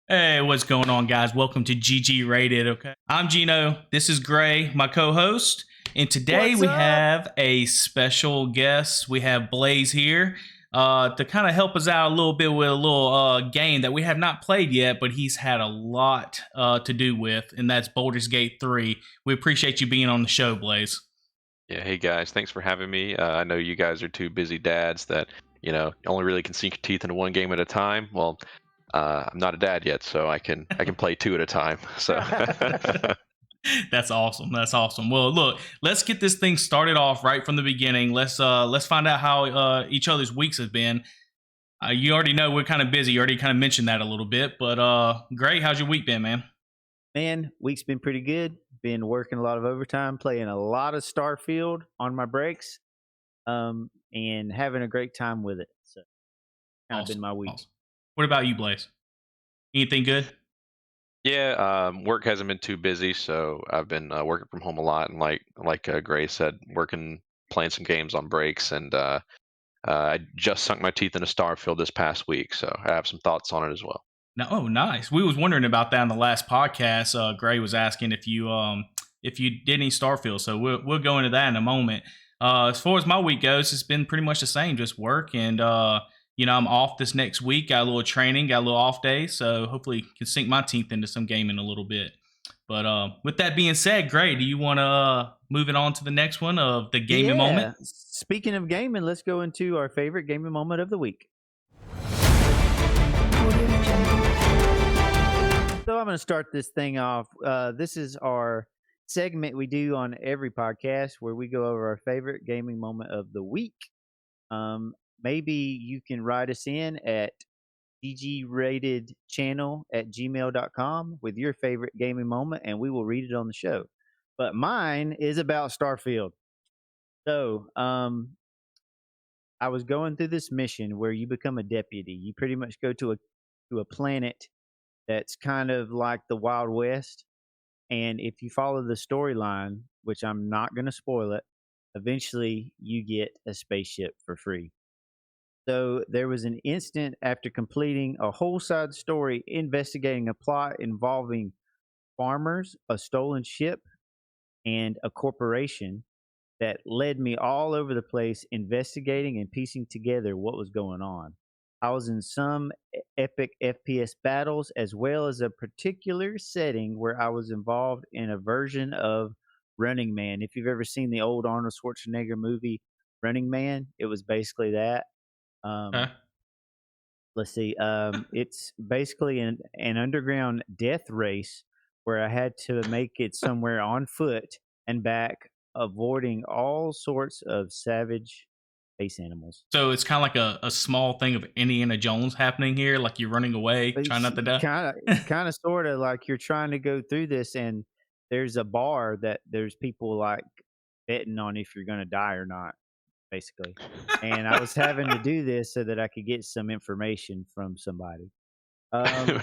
Hey, what's going on, guys? Welcome to GGrated. Okay, I'm Gino. This is Gray, my co-host, and today What's we up? have a special guest. We have Blaze here to kind of help us out a little bit with a little game that we have not played yet, but he's had a lot to do with, and that's Baldur's Gate 3. We appreciate you being on the show, Blaze. Yeah, hey guys, thanks for having me. I know you guys are two busy dads that, only really can sink your teeth into one game at a time. Well, I'm not a dad yet, so I can play two at a time. So That's awesome. That's awesome. Well, look, let's get this thing started off right from the beginning. Let's find out how each other's weeks have been. You already know we're kind of busy. You already kind of mentioned that a little bit, but great. How's your week been, man? Man, week's been pretty good. Been working a lot of overtime, playing a lot of Starfield on my breaks, and having a great time with it. So, kind of been Awesome. my week. Awesome. What about you, Blaze? Anything good? yeah, work hasn't been too busy, so I've been working from home a lot, and like Gray said, working, playing some games on breaks, and I just sunk my teeth into Starfield this past week, so I have some thoughts on it as well. No, oh, nice. We was wondering about that in the last podcast. Gray was asking if you did any Starfield, so we'll go into that in a moment. As far as my week goes, it's been pretty much the same, just work and I'm off this next week. Got a little training, got a little off day, so hopefully can sink my teeth into some gaming a little bit. But with that being said, Gray, do you want to move it on to the next one of the gaming moment? Yeah. Speaking of gaming, let's go into our favorite gaming moment of the week. So I'm going to start this thing off. This is our segment we do on every podcast where we go over our favorite gaming moment of the week. Maybe you can write us in at GGratedChannel@gmail.com with your favorite gaming moment, and we will read it on the show. But mine is about Starfield. So, I was going through this mission where you become a deputy. You pretty much go to a planet that's kind of like the Wild West, and if you follow the storyline, which I'm not going to spoil it, eventually you get a spaceship for free. So there was an instant after completing a whole side story investigating a plot involving farmers, a stolen ship, and a corporation that led me all over the place investigating and piecing together what was going on. I was in some epic FPS battles as well as a particular setting where I was involved in a version of Running Man. If you've ever seen the old Arnold Schwarzenegger movie Running Man, it was basically that. Um, Okay. let's see. It's basically an underground death race where I had to make it somewhere on foot and back, avoiding all sorts of savage space animals. So it's kind of like a small thing of Indiana Jones happening here, like you're running away, trying It's not to die. kind of sort of like you're trying to go through this, and there's a bar that there's people like betting on if you're going to die or not, basically. And I was having to do this so that I could get some information from somebody. Um,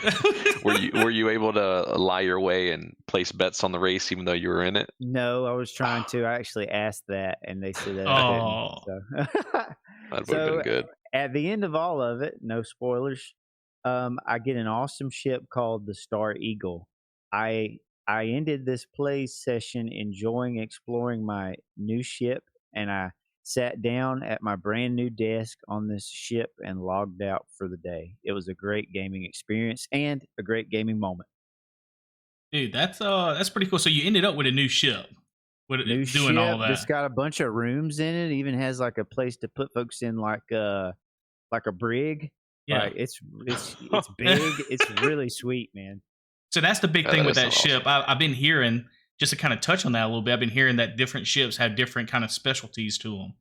were you able to lie your way and place bets on the race even though you were in it? No, I was trying to. I actually asked that, and they said that I couldn't. Oh, So, That would have been so good. at the end of all of it, no spoilers. I get an awesome ship called the Star Eagle. I I ended this play session enjoying exploring my new ship, and I sat down at my brand new desk on this ship and logged out for the day. It was a great gaming experience and a great gaming moment. dude, that's pretty cool. So you ended up with a new ship, with New doing all ship that's that. got a bunch of rooms in it. Even has like a place to put folks in, like a brig. Yeah. Like it's big. It's really sweet, man. So that's the big Yeah, thing that with does that sound ship. awesome. I've been hearing, just to kind of touch on that a little bit. I've been hearing that different ships have different kind of specialties to them.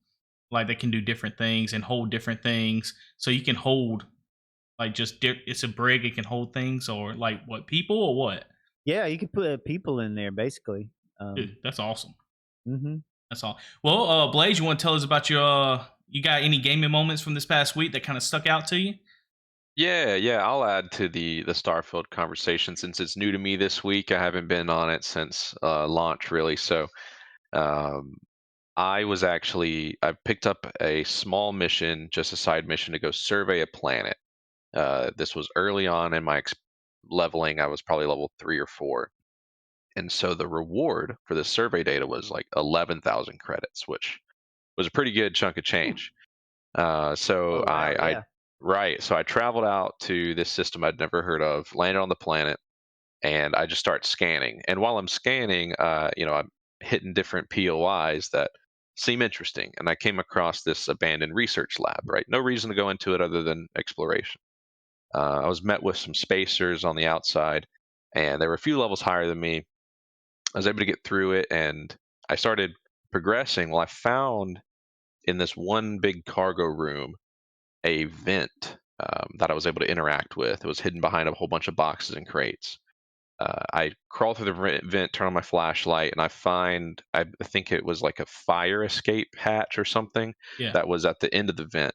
Like they can do different things and hold different things. So you can hold like it's a brig. It can hold things or like what people or what. Yeah, you can put people in there basically. Dude, that's awesome. Mhm. That's all. Well, Blaze, you want to tell us about your? You got any gaming moments from this past week that kind of stuck out to you? Yeah, I'll add to the Starfield conversation since it's new to me this week. I haven't been on it since launch really. So um, I picked up a small mission, just a side mission to go survey a planet. This was early on in my leveling, I was probably level 3 or 4. And so the reward for this survey data was like 11,000 credits, which was a pretty good chunk of change. So Oh wow, yeah. right. So I traveled out to this system I'd never heard of, landed on the planet, and I just start scanning. And while I'm scanning, I'm hitting different POIs that seem interesting. And I came across this abandoned research lab, right? No reason to go into it other than exploration. I was met with some spacers on the outside, and they were a few levels higher than me. I was able to get through it, and I started progressing. Well, I found in this one big cargo room a vent that I was able to interact with. It was hidden behind a whole bunch of boxes and crates. I crawl through the vent, turn on my flashlight, and I think it was like a fire escape hatch or something Yeah. that was at the end of the vent.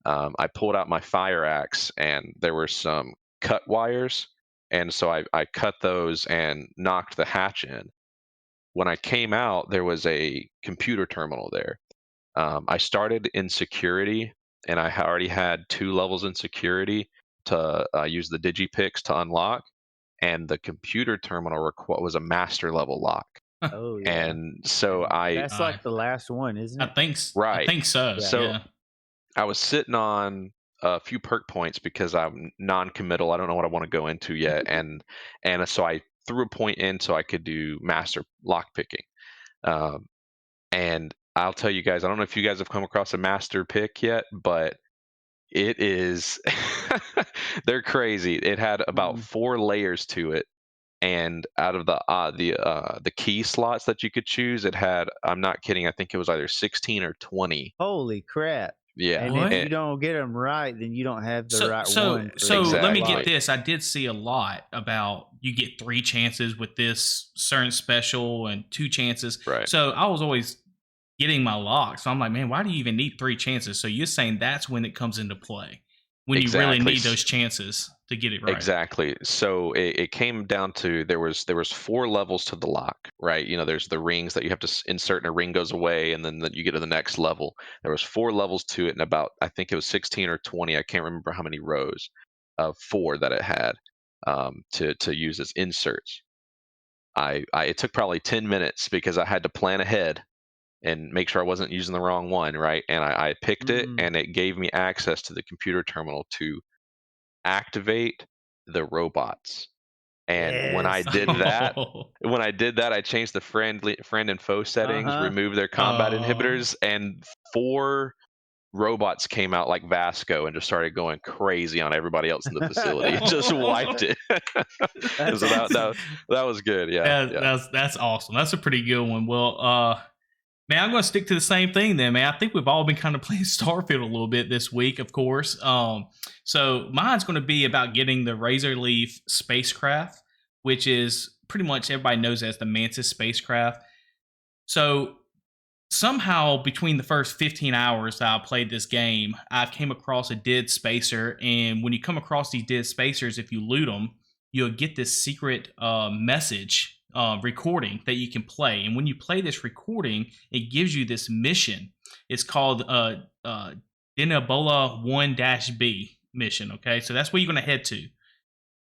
I pulled out my fire axe, and there were some cut wires. And so I cut those and knocked the hatch in. When I came out, there was a computer terminal there. I started in security, and I already had 2 levels in security to use the digipicks to unlock, and the computer terminal was a master level lock. Oh yeah. And so And I that's like the last one, isn't it? I right. think so. Yeah. So Yeah. I was sitting on a few perk points because I'm non-committal. I don't know what I want to go into yet, and so I threw a point in so I could do master lock picking. Um, and I'll tell you guys, I don't know if you guys have come across a master pick yet, but it is they're crazy. It had about Mm. 4 layers to it, and out of the key slots that you could choose, it had, I'm not kidding, I think it was either 16 or 20. Holy crap. Yeah. And if What? you don't get them right, then you don't have the So right so one. For so the let me get lock. Exactly. this. I did see a lot about you get 3 chances with this certain special and 2 chances. Right. So I was always getting my lock. So I'm like, man, why do you even need 3 chances? So you're saying that's when it comes into play, when you really Exactly. need those chances to get it right. Exactly. So it came down to there was 4 levels to the lock, right? There's the rings that you have to insert, and a ring goes away, and then you get to the next level. There was 4 levels to it, and about, I think it was 16 or 20. I can't remember how many rows of 4 that it had to use as inserts. It took probably 10 minutes because I had to plan ahead and make sure I wasn't using the wrong one, right? And I picked it, Mm. and it gave me access to the computer terminal to activate the robots. And Yes, Oh. when I did that, I changed the friend and foe settings, Uh-huh. removed their combat Oh. inhibitors, and 4 robots came out like Vasco and just started going crazy on everybody else in the facility. It just wiped it. That's So awesome. that was good. Yeah, That, yeah. that's awesome. That's a pretty good one. Well, man, I'm going to stick to the same thing then, man. I think we've all been kind of playing Starfield a little bit this week, of course. So mine's going to be about getting the Razor Leaf spacecraft, which is pretty much everybody knows as the Mantis spacecraft. So somehow between the first 15 hours that I played this game, I've came across a dead spacer. And when you come across these dead spacers, if you loot them, you'll get this secret message recording that you can play. And when you play this recording, it gives you this mission. It's called Dinabola 1-B mission. Okay, so that's where you're going to head to.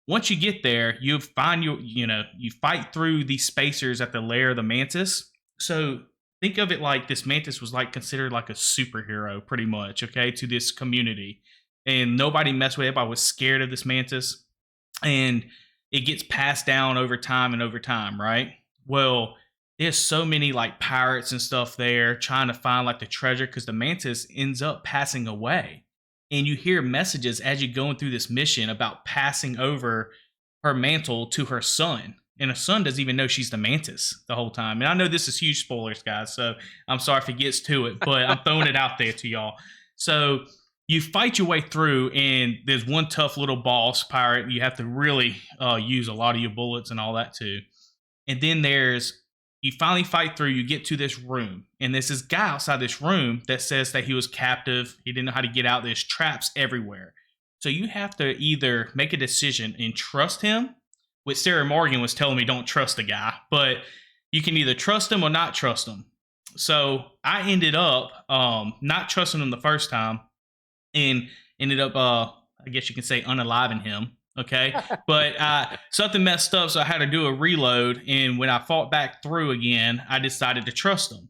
Once you get there, you find you fight through these spacers at the lair of the Mantis. So think of it like this Mantis was like considered like a superhero, pretty much, okay, to this community. And nobody messed with it. Everybody was scared of this Mantis. And it gets passed down over time and over time, right? Well, there's so many like pirates and stuff there trying to find like the treasure because the Mantis ends up passing away. And you hear messages as you're going through this mission about passing over her mantle to her son. And her son doesn't even know she's the Mantis the whole time. And I know this is huge spoilers, guys, so I'm sorry if it gets to it, but I'm throwing it out there to y'all. So you fight your way through, and there's one tough little boss pirate. You have to really use a lot of your bullets and all that too. And then you finally fight through, you get to this room, and there's this guy outside this room that says that he was captive. He didn't know how to get out. There's traps everywhere. So you have to either make a decision and trust him, which Sarah Morgan was telling me don't trust the guy, but you can either trust him or not trust him. So I ended up not trusting him the first time and ended up, I guess you can say, unaliving him. Okay, but something messed up, so I had to do a reload. And when I fought back through again, I decided to trust him.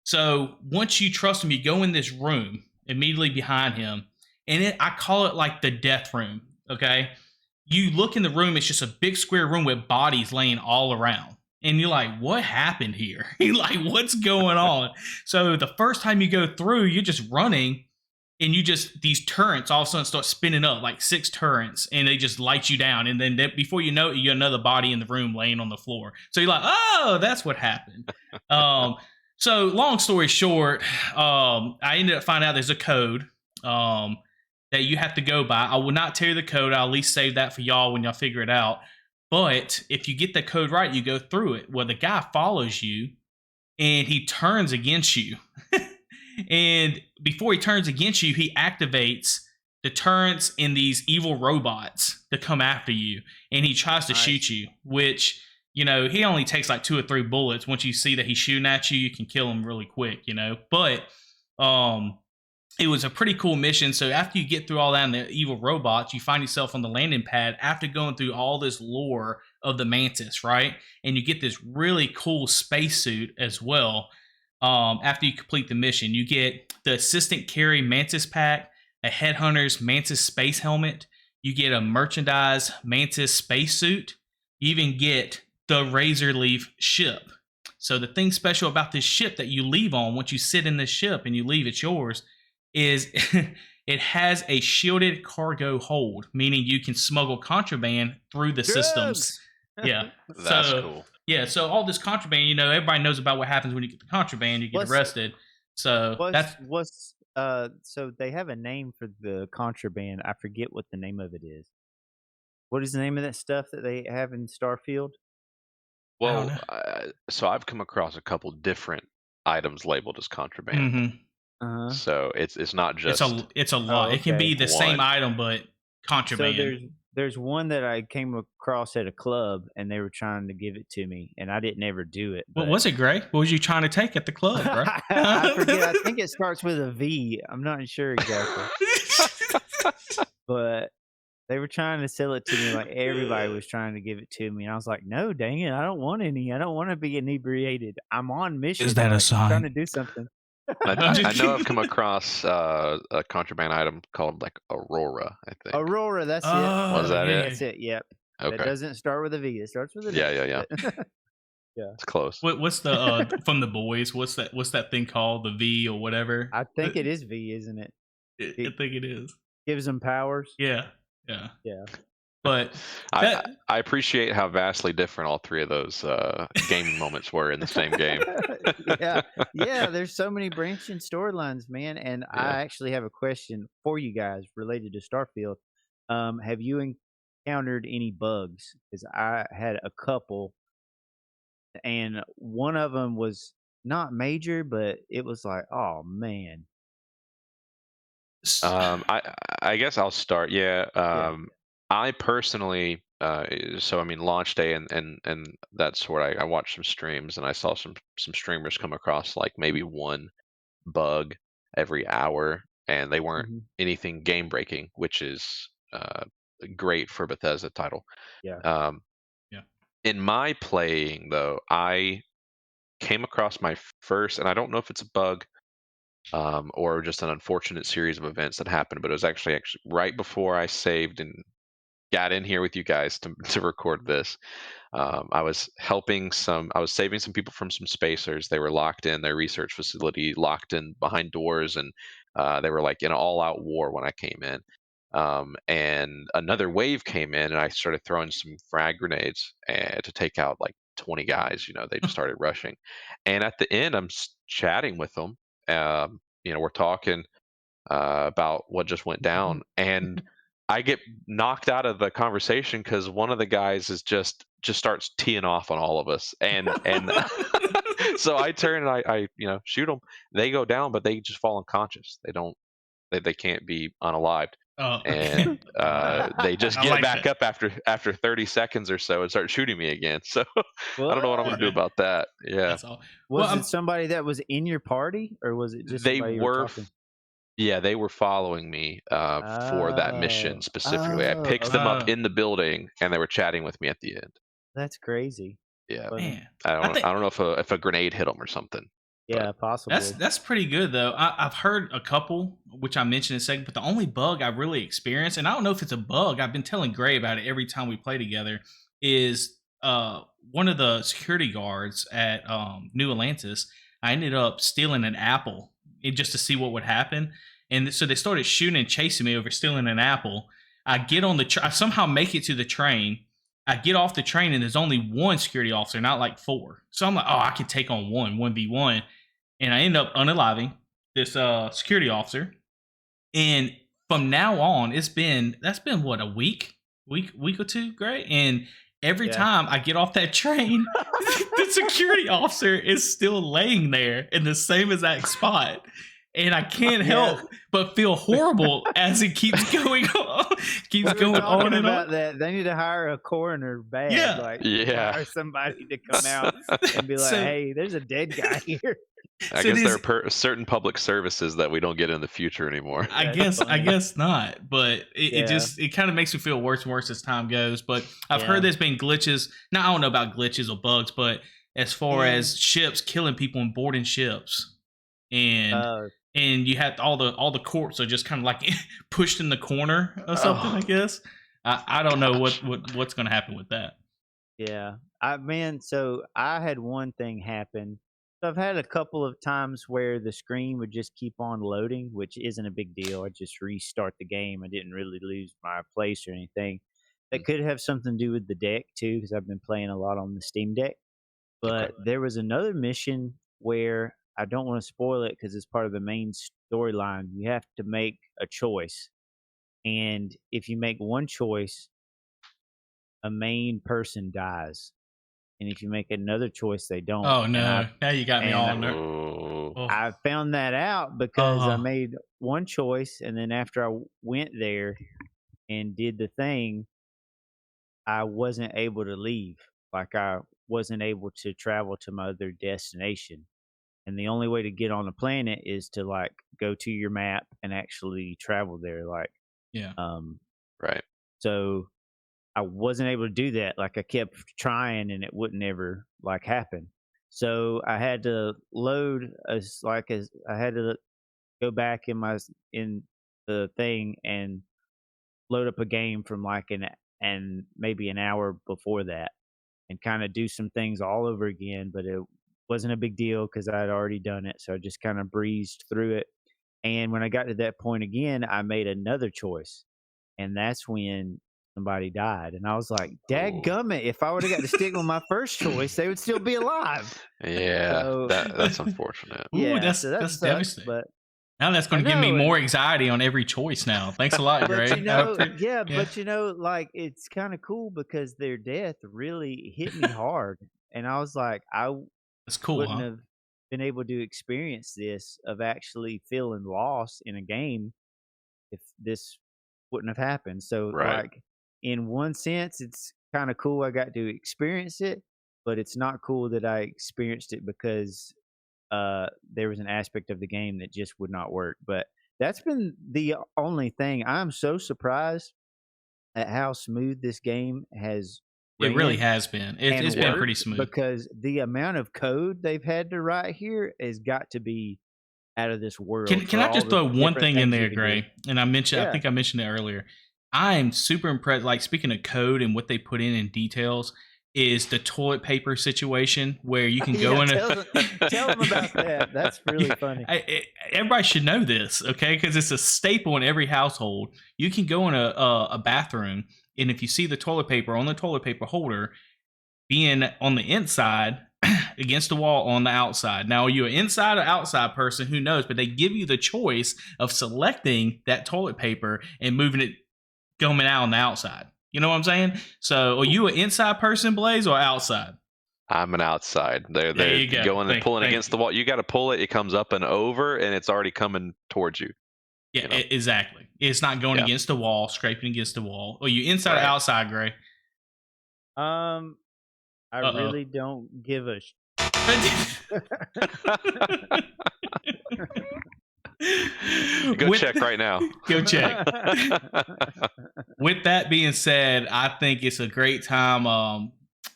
So once you trust him, you go in this room immediately behind him, and I call it like the death room. Okay, you look in the room; it's just a big square room with bodies laying all around, and you're like, "What happened here? You're like, what's going on?" So the first time you go through, you're just running, and these turrets all of a sudden start spinning up like 6 turrets, and they just light you down, and then before you know it, you got another body in the room laying on the floor. So you're like, "Oh, that's what happened." So long story short, I ended up finding out there's a code that you have to go by. I will not tell you the code. I'll at least save that for y'all when y'all figure it out. But if you get the code right, you go through it. Well, the guy follows you and he turns against you. And before he turns against you, he activates the turrets and these evil robots to come after you. And he tries to shoot you, which, he only takes like 2 or 3 bullets. Once you see that he's shooting at you, you can kill him really quick, But it was a pretty cool mission. So after you get through all that and the evil robots, you find yourself on the landing pad after going through all this lore of the Mantis, right? And you get this really cool spacesuit as well. After you complete the mission, you get the assistant carry Mantis pack, a headhunter's Mantis space helmet. You get a merchandise Mantis spacesuit. You even get the Razor Leaf ship. So the thing special about this ship that you leave on, once you sit in this ship and you leave, it's yours, is it has a shielded cargo hold, meaning you can smuggle contraband through the systems. Yeah. That's cool. Yeah, so all this contraband, everybody knows about what happens when you get the contraband, you get arrested. So so they have a name for the contraband. I forget what the name of it is. What is the name of that stuff that they have in Starfield? Well, so I've come across a couple different items labeled as contraband. Mm-hmm. So it's not just it's a lot. It can be the same item, but contraband. So there's one that I came across at a club, and they were trying to give it to me, and I didn't ever do it. What was it, Gray? What was you trying to take at the club, bro? I forget. I think it starts with a V. I'm not sure exactly. But they were trying to sell it to me, like everybody was trying to give it to me, and I was like, "No, dang it, I don't want any. I don't want to be inebriated. I'm on mission. Is that a sign? I'm trying to do something." I know I've come across a contraband item called like Aurora, I think. Aurora, that's it. Was that it? That's it, yep. Okay. It doesn't start with a V. It starts with a V. Yeah. Yeah. It's close. What's the from the boys? What's that thing called? The V or whatever? I think it is V, isn't it? I think it is. Gives them powers. Yeah. But I appreciate how vastly different all 3 of those gaming moments were in the same game. Yeah. There's so many branching storylines, man. And I actually have a question for you guys related to Starfield. Have you encountered any bugs? Because I had a couple, and one of them was not major, but it was like, oh man. I guess I'll start. I personally, so I mean, launch day and that's where I watched some streams, and I saw some streamers come across like maybe one bug every hour, and they weren't anything game breaking, which is great for Bethesda title. In my playing though, I came across my first, and I don't know if it's a bug or just an unfortunate series of events that happened, but it was actually right before I saved and got in here with you guys to record this. I was saving some people from some spacers. They were locked in their research facility, locked in behind doors, and they were like in an all-out war when I came in. And another wave came in, and I started throwing some frag grenades to take out like 20 guys. They just started rushing. And at the end, I'm chatting with them. We're talking about what just went down, and I get knocked out of the conversation because one of the guys is just starts teeing off on all of us, and so I turn and I shoot them. They go down, but they just fall unconscious. They can't be unalived. Oh. And they just get back up after 30 seconds or so and start shooting me again. So I don't know what I'm gonna do about that. Yeah. Was it somebody that was in your party, or was it just they somebody were? talking? Yeah, they were following me for that mission specifically. I picked them up okay. in the building, and they were chatting with me at the end. That's crazy. Yeah, But Man, I I don't think know if a grenade hit them or something, but yeah, possibly. that's pretty good though. I've heard a couple, which I mentioned in a second, but the only bug I really experienced, and I don't know if it's a bug, I've been telling Gray about it every time we play together, is one of the security guards at New Atlantis. I ended up stealing an apple just to see what would happen, and so they started shooting and chasing me over stealing an apple. I get on the I somehow make it to the train. I get off the train and there's only one security officer, not like four. So I'm like, oh, I can take on 1v1, and I end up unaliving this security officer. And from now on, that's been what, a week or two, Gray. And every Yeah. time I get off that train, the security officer is still laying there in the same exact spot. And I can't help but feel horrible as it keeps going on, keeps going on and about on. that. They need to hire a coroner bad. Yeah. Like, Yeah. hire somebody to come out and be like, So- hey, there's a dead guy here. I So guess it there is- are certain public services that we don't get in the future anymore. I That's funny. guess not, but it Yeah. just it kind of makes me feel worse and worse as time goes. But I've Yeah. heard there's been glitches. Now I don't know about glitches or bugs, but as far as ships killing people and boarding ships, and you have all the corpses are just kind of like pushed in the corner or something. I guess I don't know what's going to happen with that. Yeah. So I had one thing happen. So I've had a couple of times where the screen would just keep on loading, which isn't a big deal. I just restart the game. I didn't really lose my place or anything. That could have something to do with the deck too, because I've been playing a lot on the Steam Deck. But there was another mission where I don't want to spoil it because it's part of the main storyline. You have to make a choice. And if you make one choice, a main person dies. And if you make another choice, they don't. Oh And no! Now you got me and all nervous. Oh, I found that out because I Oh. made one choice, and then after I went there and did the thing, I wasn't able to leave. Like, I wasn't able to travel to my other destination. And the only way to get on the planet is to like go to your map and actually travel there. Like, Yeah. right. so I wasn't able to do that. Like, I kept trying and it wouldn't ever like happen. So I had to load as I had to go back in the thing and load up a game from like and maybe an hour before that and kind of do some things all over again, but it wasn't a big deal because I had already done it. So I just kind of breezed through it. And when I got to that point again, I made another choice. And that's when somebody died. And I was like, dadgummit, if I would have got to stick with my first choice, they would still be alive. Yeah, So- that's unfortunate. Ooh, Yeah, that's so that that's sucks, devastating. But Now that's going I to give me know, more and- anxiety on every choice now. Thanks a lot, Gray. But Yeah. but like it's kind of cool because their death really hit me hard, and I was like, I That's cool, wouldn't huh? have been able to experience this of actually feeling lost in a game if this wouldn't have happened. So, Right. like, in one sense, it's kind of cool I got to experience it, but it's not cool that I experienced it because there was an aspect of the game that just would not work. But that's been the only thing. I'm so surprised at how smooth this game has. It really ran has been. and It's been worked, pretty smooth. because the amount of code they've had to write here has got to be out of this world. Can for I all just the throw one different thing in things you there, can do. Gray? And I mentioned, I Yeah. think I mentioned it earlier. I am super impressed. Like, speaking of code and what they put in details, is the toilet paper situation where you can go Yeah, in tell them about that. That's really funny. Everybody should know this, okay? Because it's a staple in every household. You can go in a bathroom, and if you see the toilet paper on the toilet paper holder being on the inside against the wall on the outside. Now, are you an inside or outside person? Who knows? But they give you the choice of selecting that toilet paper and moving it, coming out on the outside. You know what I'm saying? So, are you an inside person, Blaze, or outside? I'm an outside. They're There you go. going and Thank pulling against you. the wall. You got to pull it. It comes up and over, and it's already coming towards you. Yeah, You know? exactly. It's not going Yeah. against the wall, scraping against the wall. Are you inside or Right. outside, Gray? I Uh-oh. really don't give a Go check right now. Go check. With that being said, I think it's a great time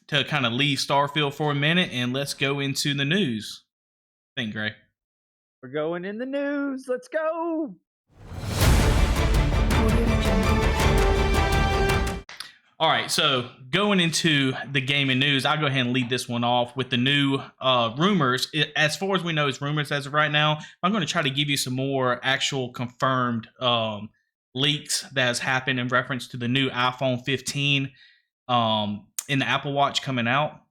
to kind of leave Starfield for a minute and let's go into the news. I think, Gray. We're going in the news. Let's go. All right, so going into the gaming news, I'll go ahead and lead this one off with the new rumors. As far as we know, it's rumors as of right now. I'm going to try to give you some more actual confirmed leaks that has happened in reference to the new iPhone 15 in the Apple Watch coming out.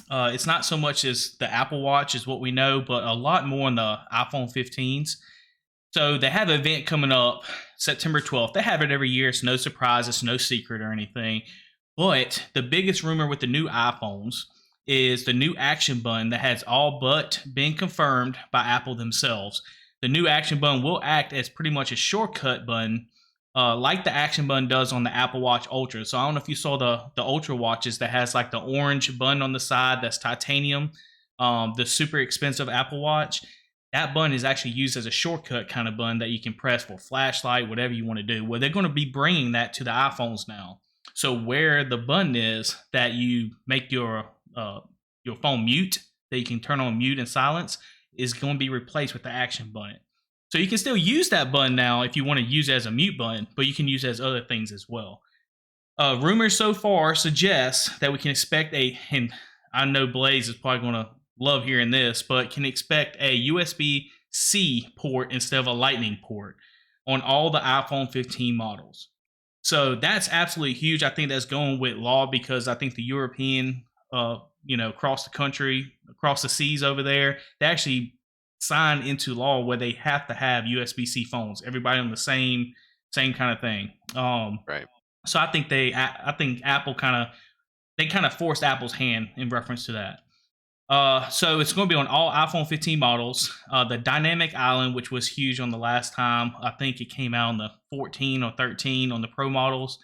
It's not so much as the Apple Watch is what we know, but a lot more in the iPhone 15s. So they have an event coming up September 12th. They have it every year. It's no surprise. It's no secret or anything. But the biggest rumor with the new iPhones is the new action button that has all but been confirmed by Apple themselves. The new action button will act as pretty much a shortcut button, like the action button does on the Apple Watch Ultra. So I don't know if you saw the Ultra watches that has like the orange button on the side that's titanium, the super expensive Apple Watch. That button is actually used as a shortcut kind of button that you can press for flashlight, whatever you want to do. Well, they're going to be bringing that to the iPhones now. So where the button is that you make your phone mute, that you can turn on mute and silence, is going to be replaced with the action button. So you can still use that button now if you want to use it as a mute button, but you can use it as other things as well. Rumors so far suggest that we can expect and I know Blaze is probably going to love hearing this, but can expect a USB-C port instead of a Lightning port on all the iPhone 15 models. So that's absolutely huge. I think that's going with law because I think the European, across the country, across the seas over there, they actually signed into law where they have to have USB-C phones. Everybody on the same kind of thing. Right. So I think Apple kind of forced Apple's hand in reference to that. So it's going to be on all iPhone 15 models. The Dynamic Island, which was huge on the last time, I think it came out on the 14 or 13 on the Pro models,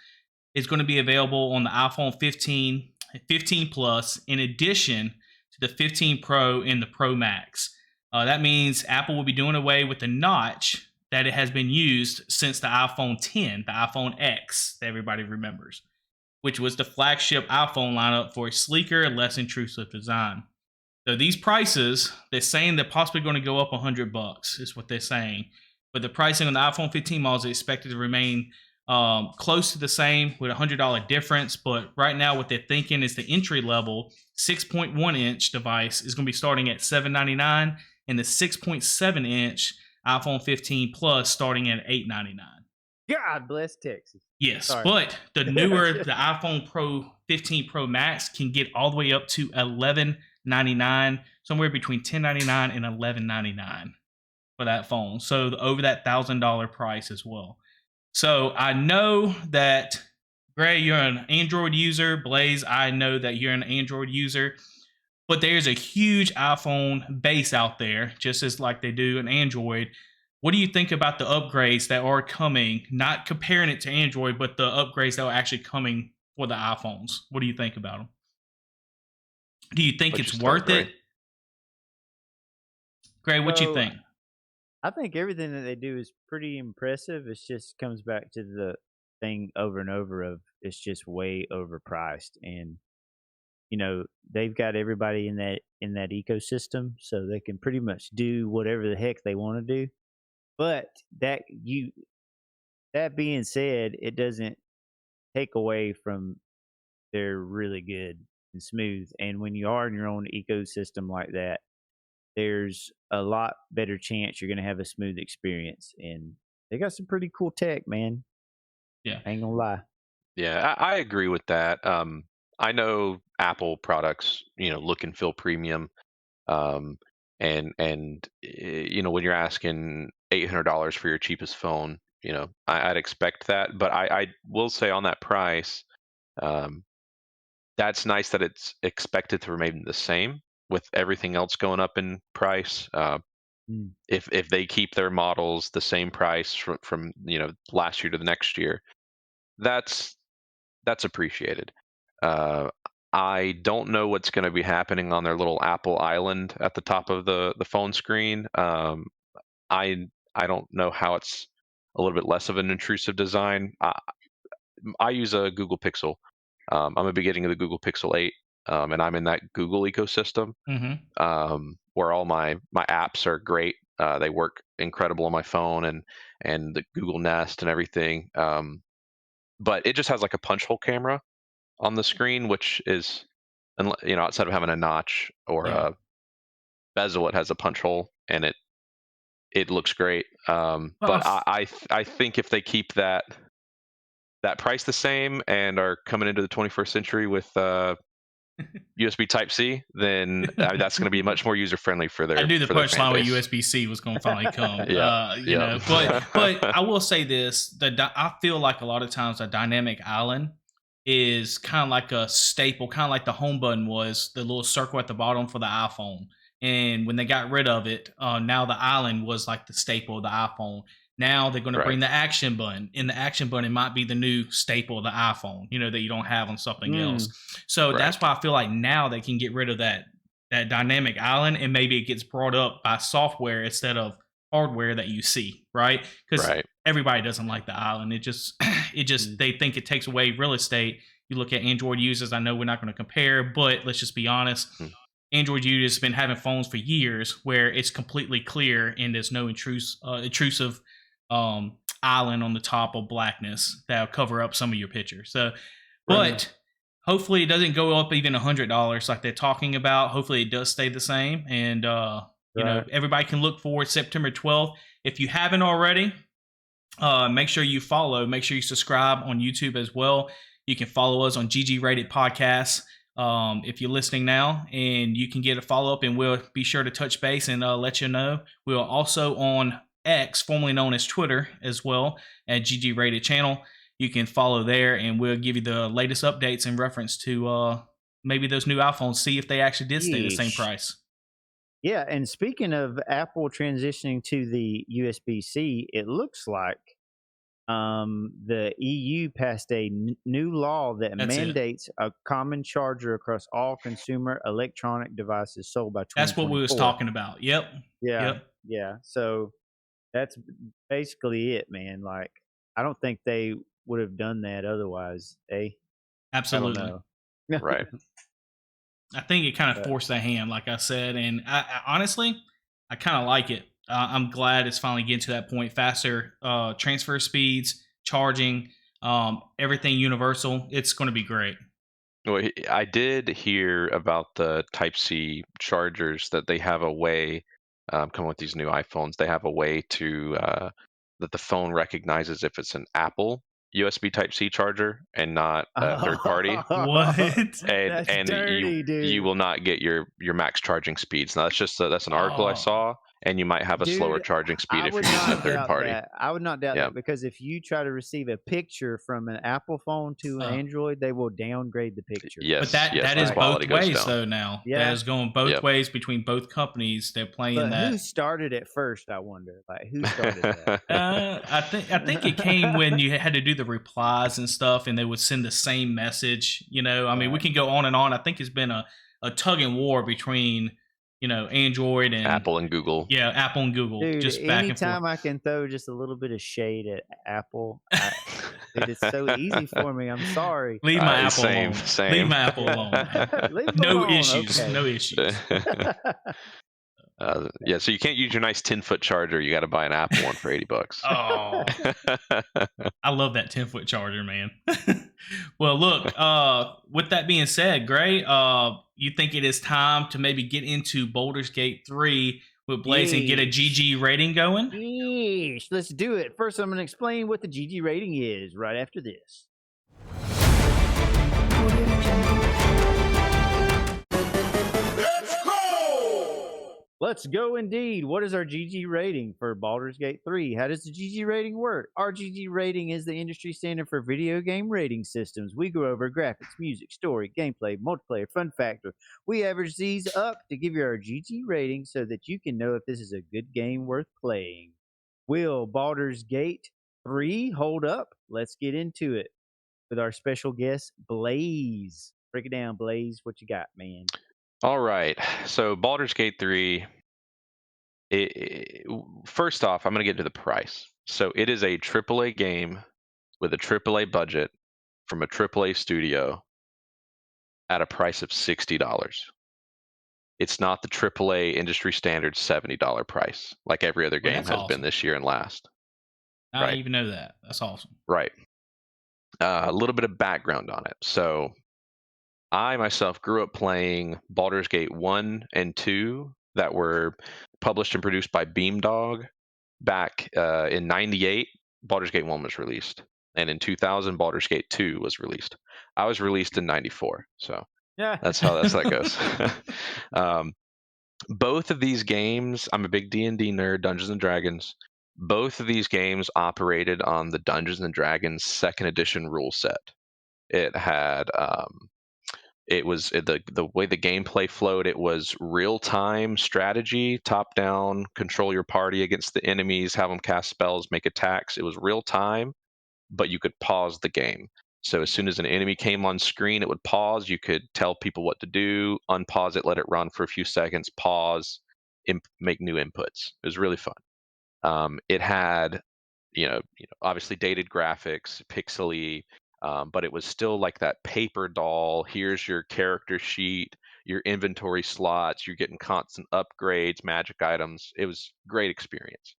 is going to be available on the iPhone 15, 15 Plus, in addition to the 15 Pro and the Pro Max. That means Apple will be doing away with the notch that it has been used since the iPhone 10, the iPhone X that everybody remembers, which was the flagship iPhone lineup for a sleeker, less intrusive design. So these prices, they're saying they're possibly going to go up $100, is what they're saying. But the pricing on the iPhone 15 models is expected to remain close to the same with a $100 difference. But right now, what they're thinking is the entry level 6.1 inch device is going to be starting at $799, and the 6.7 inch iPhone 15 Plus starting at $899. God bless Texas. Yes, Sorry. but the newer, the iPhone Pro 15 Pro Max can get all the way up to $1199, somewhere between $1099 and $1199 for that phone. So over that $1,000 price as well. So I know that, Gray, you're an Android user. Blaze, I know that you're an Android user. But there's a huge iPhone base out there, just as like they do in Android. What do you think about the upgrades that are coming? Not comparing it to Android, but the upgrades that are actually coming for the iPhones. What do you think about them? Do you think it's worth it? Gray, what you think? I think everything that they do is pretty impressive. It just comes back to the thing over and over of it's just way overpriced, and they've got everybody in that ecosystem, so they can pretty much do whatever the heck they want to do. But that being said, it doesn't take away from they're really good and smooth. And when you are in your own ecosystem like that, there's a lot better chance you're going to have a smooth experience. And they got some pretty cool tech, man. Yeah. I ain't gonna lie. Yeah, I agree with that. I know Apple products, look and feel premium. And when you're asking $800 for your cheapest phone, I'd expect that. But I will say on that price, that's nice that it's expected to remain the same with everything else going up in price. If they keep their models the same price from last year to the next year, that's appreciated. I don't know what's going to be happening on their little Apple Island at the top of the phone screen. I I don't know how it's a little bit less of an intrusive design. I use a Google Pixel. I'm a beginning of the Google Pixel 8, and I'm in that Google ecosystem, where all my apps are great. They work incredible on my phone and the Google Nest and everything. But it just has like a punch hole camera on the screen, which is, outside of having a notch or a bezel, it has a punch hole, and it looks great. But I think if they keep that price the same and are coming into the 21st century with USB Type C, then that's going to be much more user friendly for their. I knew the punchline with base. USB C was going to finally come. Yeah. But I will say this: I feel like a lot of times a dynamic island is kind of like a staple, kind of like the home button was the little circle at the bottom for the iPhone. And when they got rid of it, now the island was like the staple of the iPhone. Now they're going to bring the action button, and the action button might be the new staple of the iPhone, that you don't have on something else. So that's why I feel like now they can get rid of that dynamic island, and maybe it gets brought up by software instead of hardware that you see, right? Because everybody doesn't like the island. It just they think it takes away real estate. You look at Android users. I know we're not going to compare, but let's just be honest. Android users have been having phones for years where it's completely clear and there's no intrusive island on the top of blackness that'll cover up some of your pictures. So, but hopefully it doesn't go up even $100 like they're talking about. Hopefully it does stay the same, and everybody can look forward September 12th. If you haven't already, make sure you follow. Make sure you subscribe on YouTube as well. You can follow us on GGrated Podcasts. If you're listening now, and you can get a follow-up, and we'll be sure to touch base and let you know. We're also on X, formerly known as Twitter, as well, at GGrated channel. You can follow there, and we'll give you the latest updates in reference to maybe those new iPhones, see if they actually did stay the same price. Yeah, and speaking of Apple transitioning to the USB-C, it looks like the EU passed a new law that mandates a common charger across all consumer electronic devices sold by 2024. That's what we was talking about. Yep. Yeah. So that's basically it, man. Like, I don't think they would have done that otherwise. Absolutely. I don't know. Right. I think it kind of forced their hand, like I said, and I honestly, I kind of like it. I'm glad it's finally getting to that point. Faster transfer speeds, charging, everything universal. It's going to be great. Well, I did hear about the Type-C chargers, that they have a way, coming with these new iPhones, they have a way to, that the phone recognizes if it's an Apple USB Type-C charger and not a third party. What? That's dirty, dude. You will not get your max charging speeds. Now that's an article I saw, and you might have a slower charging speed if you're using a third party. I would not doubt that, because if you try to receive a picture from an Apple phone to an Android, they will downgrade the picture. Yes, but that is both ways though now. Yeah. That is going both ways between both companies. They're playing that. Who started it first, I wonder? Like, who started that? I think it came when you had to do the replies and stuff, and they would send the same message. I mean, we can go on and on. I think it's been a tug and war between Android and Apple and Google. Yeah, Apple and Google. Dude, just back and forth. Anytime I can throw just a little bit of shade at Apple, dude, it's so easy for me. I'm sorry. Leave my Apple alone. Same. Leave my Apple alone. No issues. Okay. No issues. So you can't use your nice 10-foot charger. You got to buy an Apple one for $80. Oh, I love that 10-foot charger, man. Well, look, with that being said, Gray, you think it is time to maybe get into Baldur's Gate 3 with Blaze and get a GG rating going? Yes, let's do it. First, I'm going to explain what the GG rating is right after this. Let's go indeed. What is our GG rating for Baldur's Gate 3? How does the GG rating work? Our GG rating is the industry standard for video game rating systems. We go over graphics, music, story, gameplay, multiplayer, fun factor. We average these up to give you our GG rating so that you can know if this is a good game worth playing. Will Baldur's Gate 3 hold up? Let's get into it with our special guest, Blaze. Break it down, Blaze. What you got, man? All right. So Baldur's Gate 3, First off, I'm going to get to the price. So it is a AAA game with a AAA budget from a AAA studio at a price of $60. It's not the AAA industry standard $70 price like every other Well, game that's has been awesome. this year and last. I didn't Right, even know that. That's awesome. right. A little bit of background on it. So I myself grew up playing Baldur's Gate 1 and 2 that were published and produced by Beamdog. Back in '98, Baldur's Gate 1 was released. And in 2000, Baldur's Gate 2 was released. I was released in '94. So Yeah. that's how that goes. um, both of these games, I'm a big D&D nerd, Dungeons and Dragons. Both of these games operated on the Dungeons and Dragons second edition rule set. It had the way the gameplay flowed. It was real time strategy, top down, control your party against the enemies, have them cast spells, make attacks. It was real time, but you could pause the game. So as soon as an enemy came on screen, it would pause. You could tell people what to do, unpause it, let it run for a few seconds, pause, make new inputs. It was really fun. It had, obviously dated graphics, pixely, but it was still like that paper doll. Here's your character sheet, your inventory slots. You're getting constant upgrades, magic items. It was great experience.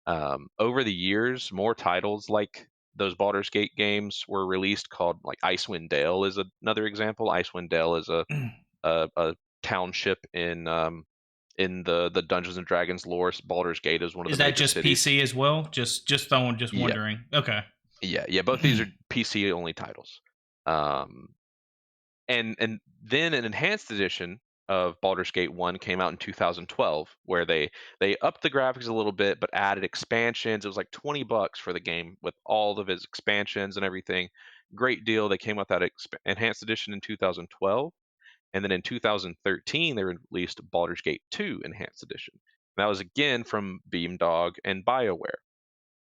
Over the years, more titles like those Baldur's Gate games were released. Called like Icewind Dale is another example. Icewind Dale is a township in the Dungeons and Dragons lore. Baldur's Gate is one of the Is that major just cities. PC as well? Just Yeah, wondering. Okay. yeah. Both these are PC only titles. Um, and then an enhanced edition of Baldur's Gate 1 came out in 2012, where they upped the graphics a little bit, but added expansions. It was like $20 for the game with all of its expansions and everything. Great deal. They came out that enhanced edition in 2012. And then in 2013, they released Baldur's Gate 2 Enhanced Edition. And that was again from Beamdog and BioWare.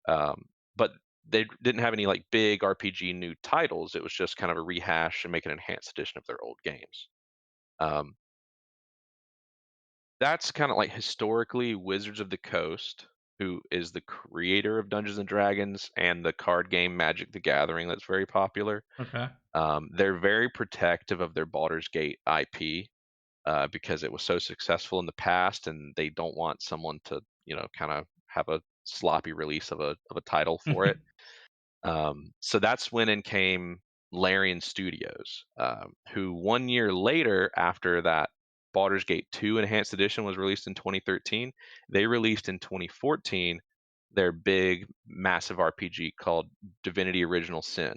But they didn't have any like big RPG new titles. It was just kind of a rehash and make an enhanced edition of their old games. Um, that's kind of like historically Wizards of the Coast, who is the creator of Dungeons and Dragons and the card game Magic the Gathering that's very popular. Okay. They're very protective of their Baldur's Gate IP. Because it was so successful in the past, and they don't want someone to, kind of have a sloppy release of a title for it. So that's when in came Larian Studios, who 1 year later, after that Baldur's Gate 2 Enhanced Edition was released in 2013, they released in 2014 their big, massive RPG called Divinity Original Sin.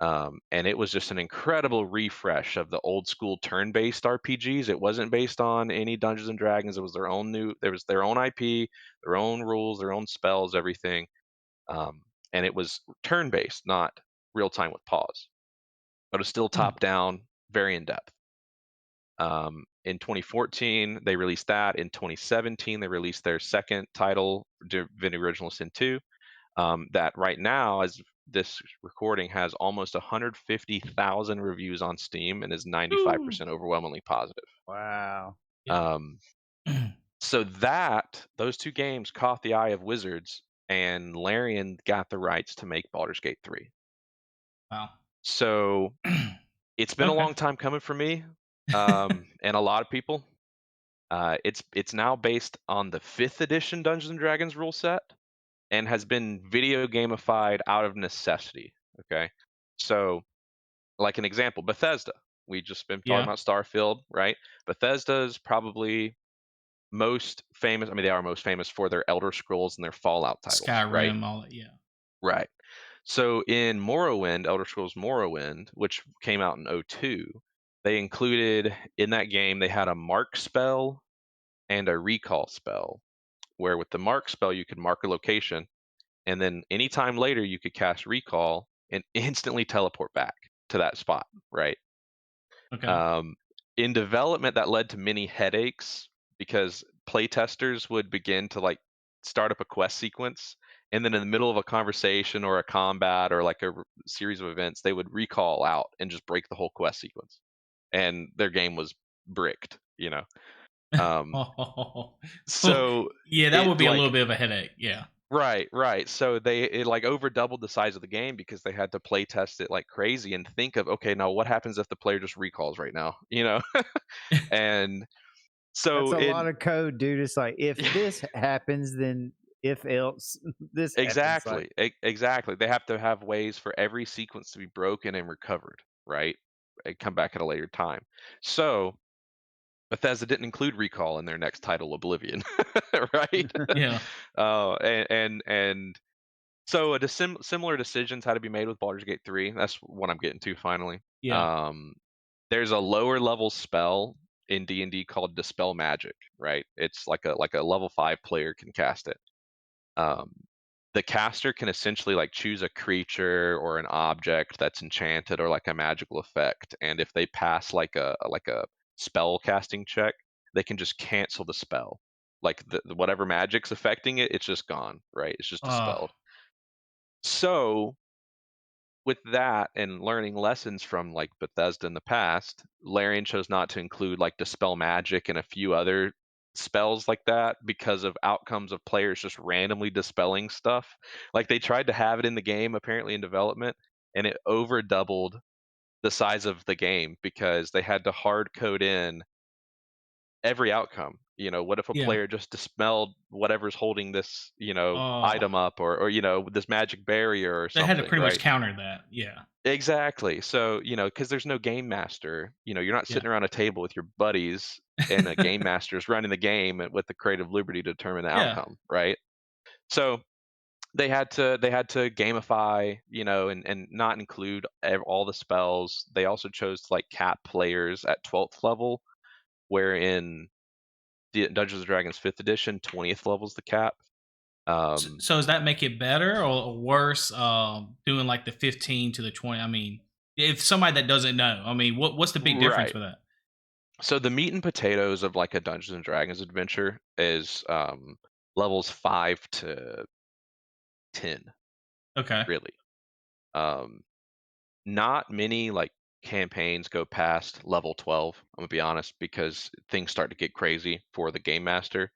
And it was just an incredible refresh of the old school turn-based RPGs. It wasn't based on any Dungeons and Dragons. It was there was their own IP, their own rules, their own spells, everything. And it was turn-based, not real-time with pause. But it was still top-down, very in-depth. In 2014, they released that. In 2017, they released their second title, Divinity Original Sin 2. That right now, as this recording, has almost 150,000 reviews on Steam and is 95% overwhelmingly positive. Wow. Yeah. Um, so those two games caught the eye of Wizards, and Larian got the rights to make Baldur's Gate 3. Wow. So it's been a Okay. long time coming for me, and a lot of people. It's now based on the 5th edition Dungeons and Dragons rule set, and has been video gamified out of necessity. Okay. So, like an example, Bethesda. We just been talking Yeah. about Starfield, right? Bethesda is probably most famous. I mean, they are most famous for their Elder Scrolls and their Fallout titles, right? Skyrim, all that. Yeah. Right. So in Morrowind, Elder Scrolls Morrowind, which came out in 2002, they included in that game, they had a mark spell and a recall spell, where with the mark spell, you could mark a location, and then anytime later you could cast recall and instantly teleport back to that spot, right? Okay. um, in development, that led to many headaches because playtesters would begin to like start up a quest sequence, and then in the middle of a conversation or a combat or like a series of events, they would recall out and just break the whole quest sequence, and their game was bricked. Um, Oh, so yeah, that it would be a little like bit of a headache. Yeah. right. So it like over doubled the size of the game because they had to play test it like crazy and think of, okay, now what happens if the player just recalls right now, you know? And That's so a in lot of code, dude. It's like if this happens, then if else this happens. Like, exactly. They have to have ways for every sequence to be broken and recovered, right? And come back at a later time. So Bethesda didn't include recall in their next title, Oblivion, right? Yeah. And so similar decisions had to be made with Baldur's Gate 3. That's what I'm getting to finally. Yeah. Um, there's a lower level spell in D&D called Dispel Magic, right? It's like a level 5 player can cast it. Um, the caster can essentially like choose a creature or an object that's enchanted or like a magical effect, and if they pass like a spell casting check, they can just cancel the spell. Like whatever magic's affecting it, it's just gone, right? It's just Uh, dispelled. So with that and learning lessons from like Bethesda in the past, Larian chose not to include like Dispel Magic and a few other spells like that because of outcomes of players just randomly dispelling stuff. Like they tried to have it in the game apparently in development, and it over doubled the size of the game because they had to hard code in every outcome. You know, what if a yeah. player just dispelled whatever's holding this, Oh, item up, or this magic barrier or they had to something, pretty much right? counter that. Yeah. Exactly. So, because there's no game master, you're not Yeah. sitting around a table with your buddies and a game master is running the game with the creative liberty to determine the Yeah. outcome, right? So they had to gamify, and not include all the spells. They also chose to like cap players at 12th level, where in the Dungeons and Dragons 5th edition, 20th level is the cap. Um, So does that make it better or worse? Doing like the 15 to the 20. I mean, if somebody that doesn't know, I mean, what's the big difference right. for that? So the meat and potatoes of like a Dungeons and Dragons adventure is levels 5 to 10, Okay. really. Um, not many like campaigns go past level 12. I'm gonna be honest, because things start to get crazy for the game master.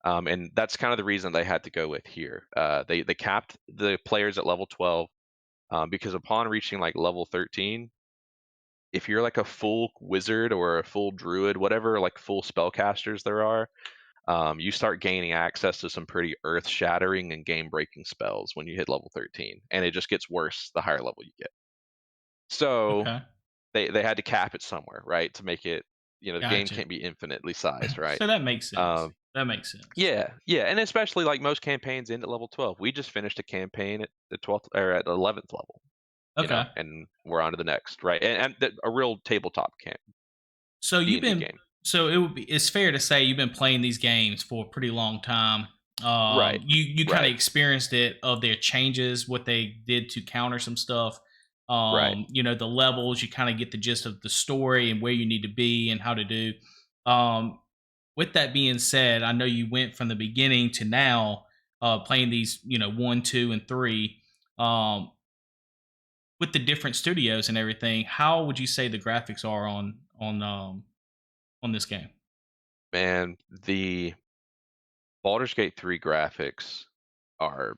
And that's kind of the reason they had to go with here. They capped the players at level 12, because upon reaching like level 13, if you're like a full wizard or a full druid, whatever like full spellcasters there are, you start gaining access to some pretty earth-shattering and game-breaking spells when you hit level 13, and it just gets worse the higher level you get. So Okay. they had to cap it somewhere, right, to make it, the game Gotcha. can't be infinitely sized, right? So that makes sense. Um, That makes sense. yeah, and especially like most campaigns end at level 12. We just finished a campaign at the 12th or at 11th level, Okay. and we're on to the next, right? And a real tabletop camp So you've D&D been game, so it's fair to say you've been playing these games for a pretty long time. right? You kind of Right, experienced it of their changes, what they did to counter some stuff. right. The levels, you kind of get the gist of the story and where you need to be and how to do. Um, with that being said, I know you went from the beginning to now playing these, 1, 2, and 3. Um, with the different studios and everything, how would you say the graphics are on this game? Man, the Baldur's Gate 3 graphics are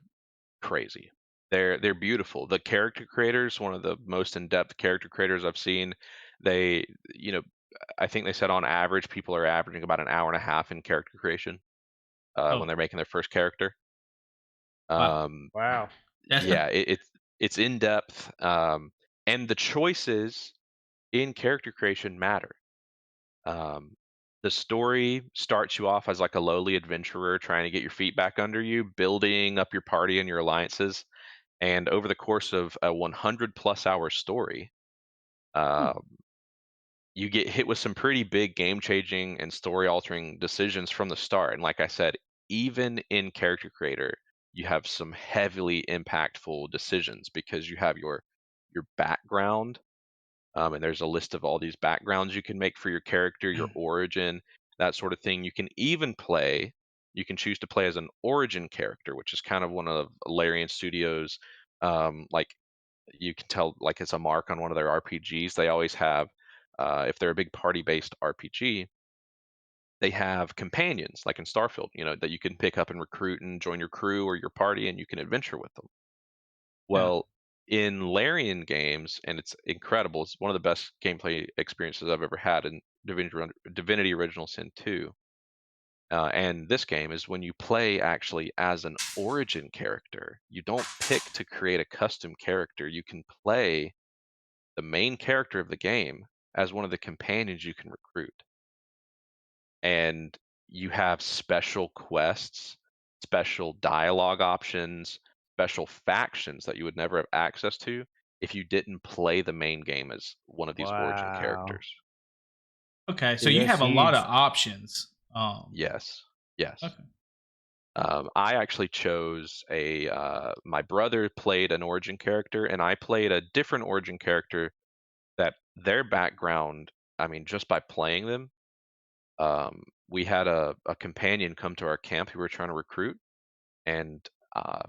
crazy. They're beautiful. The character creators, one of the most in-depth character creators I've seen, they, you know, I think they said on average people are averaging about an hour and a half in character creation when Oh, they're making their first character. wow. Um, wow. yeah, it's in depth, and the choices in character creation matter. Um, the story starts you off as like a lowly adventurer trying to get your feet back under you, building up your party and your alliances. And over the course of a 100 plus hour story, Hmm. uh, you get hit with some pretty big game changing and story altering decisions from the start. And like I said, even in character creator, you have some heavily impactful decisions because you have your background, and there's a list of all these backgrounds you can make for your character, your origin, that sort of thing. You can choose to play as an origin character, which is kind of one of Larian Studios, like you can tell, like it's a mark on one of their RPGs. They always have, if they're a big party-based RPG, they have companions like in Starfield, that you can pick up and recruit and join your crew or your party, and you can adventure with them. Yeah. Well, in Larian games, and it's incredible. It's one of the best gameplay experiences I've ever had in Divinity Original Sin 2. And this game is when you play actually as an origin character. You don't pick to create a custom character. You can play the main character of the game as one of the companions you can recruit. And you have special quests, special dialogue options, special factions that you would never have access to if you didn't play the main game as one of these origin Wow. characters. Okay, so Dude, you that's have a lot of huge. options. Yes, yes. Okay. I actually chose my brother played an origin character, and I played a different origin character that their background, I mean, just by playing them, we had a companion come to our camp who we were trying to recruit, and uh,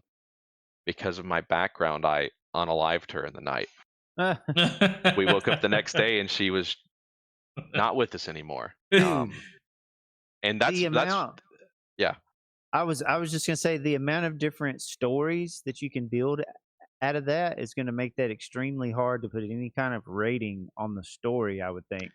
because of my background, I unalived her in the night. We woke up the next day, and she was not with us anymore. Dude, And the that's amount yeah, I was just gonna say the amount of different stories that you can build out of that is gonna make that extremely hard to put any kind of rating on the story, I would think,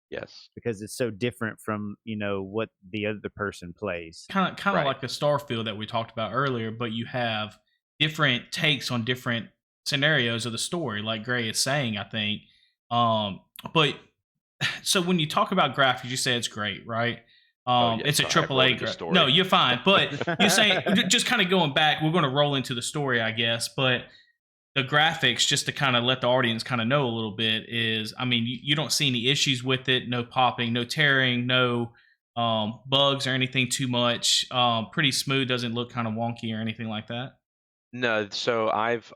yes, because it's so different from, what the other person plays. Kind of right, like the Starfield that we talked about earlier, but you have different takes on different scenarios of the story, like Gray is saying, I think. But so when you talk about graphics, you say it's great, right? oh yeah. It's a Sorry, I triple A. bloated the No, story. you're fine. But you're saying just kind of going back, we're going to roll into the story, I guess. But the graphics, just to kind of let the audience kind of know a little bit, is I mean, you don't see any issues with it. No popping, no tearing, no bugs or anything too much. Pretty smooth. Doesn't look kind of wonky or anything like that. No, so I've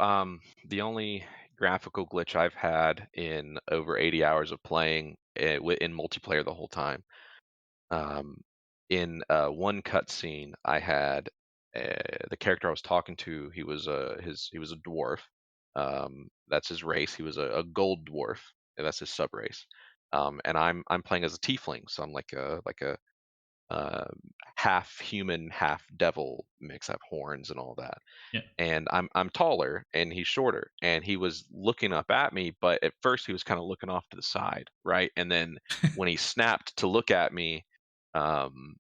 the only graphical glitch I've had in over 80 hours of playing in multiplayer the whole time. Um, in one cutscene, I had the character I was talking to. He was a dwarf. That's his race. He was a gold dwarf. And that's his sub race. And I'm playing as a tiefling, so I'm like a uh, half human, half devil mix. I have horns and all that, Yeah. and I'm taller and he's shorter, and he was looking up at me, but at first he was kind of looking off to the side, right? And then when he snapped to look at me, um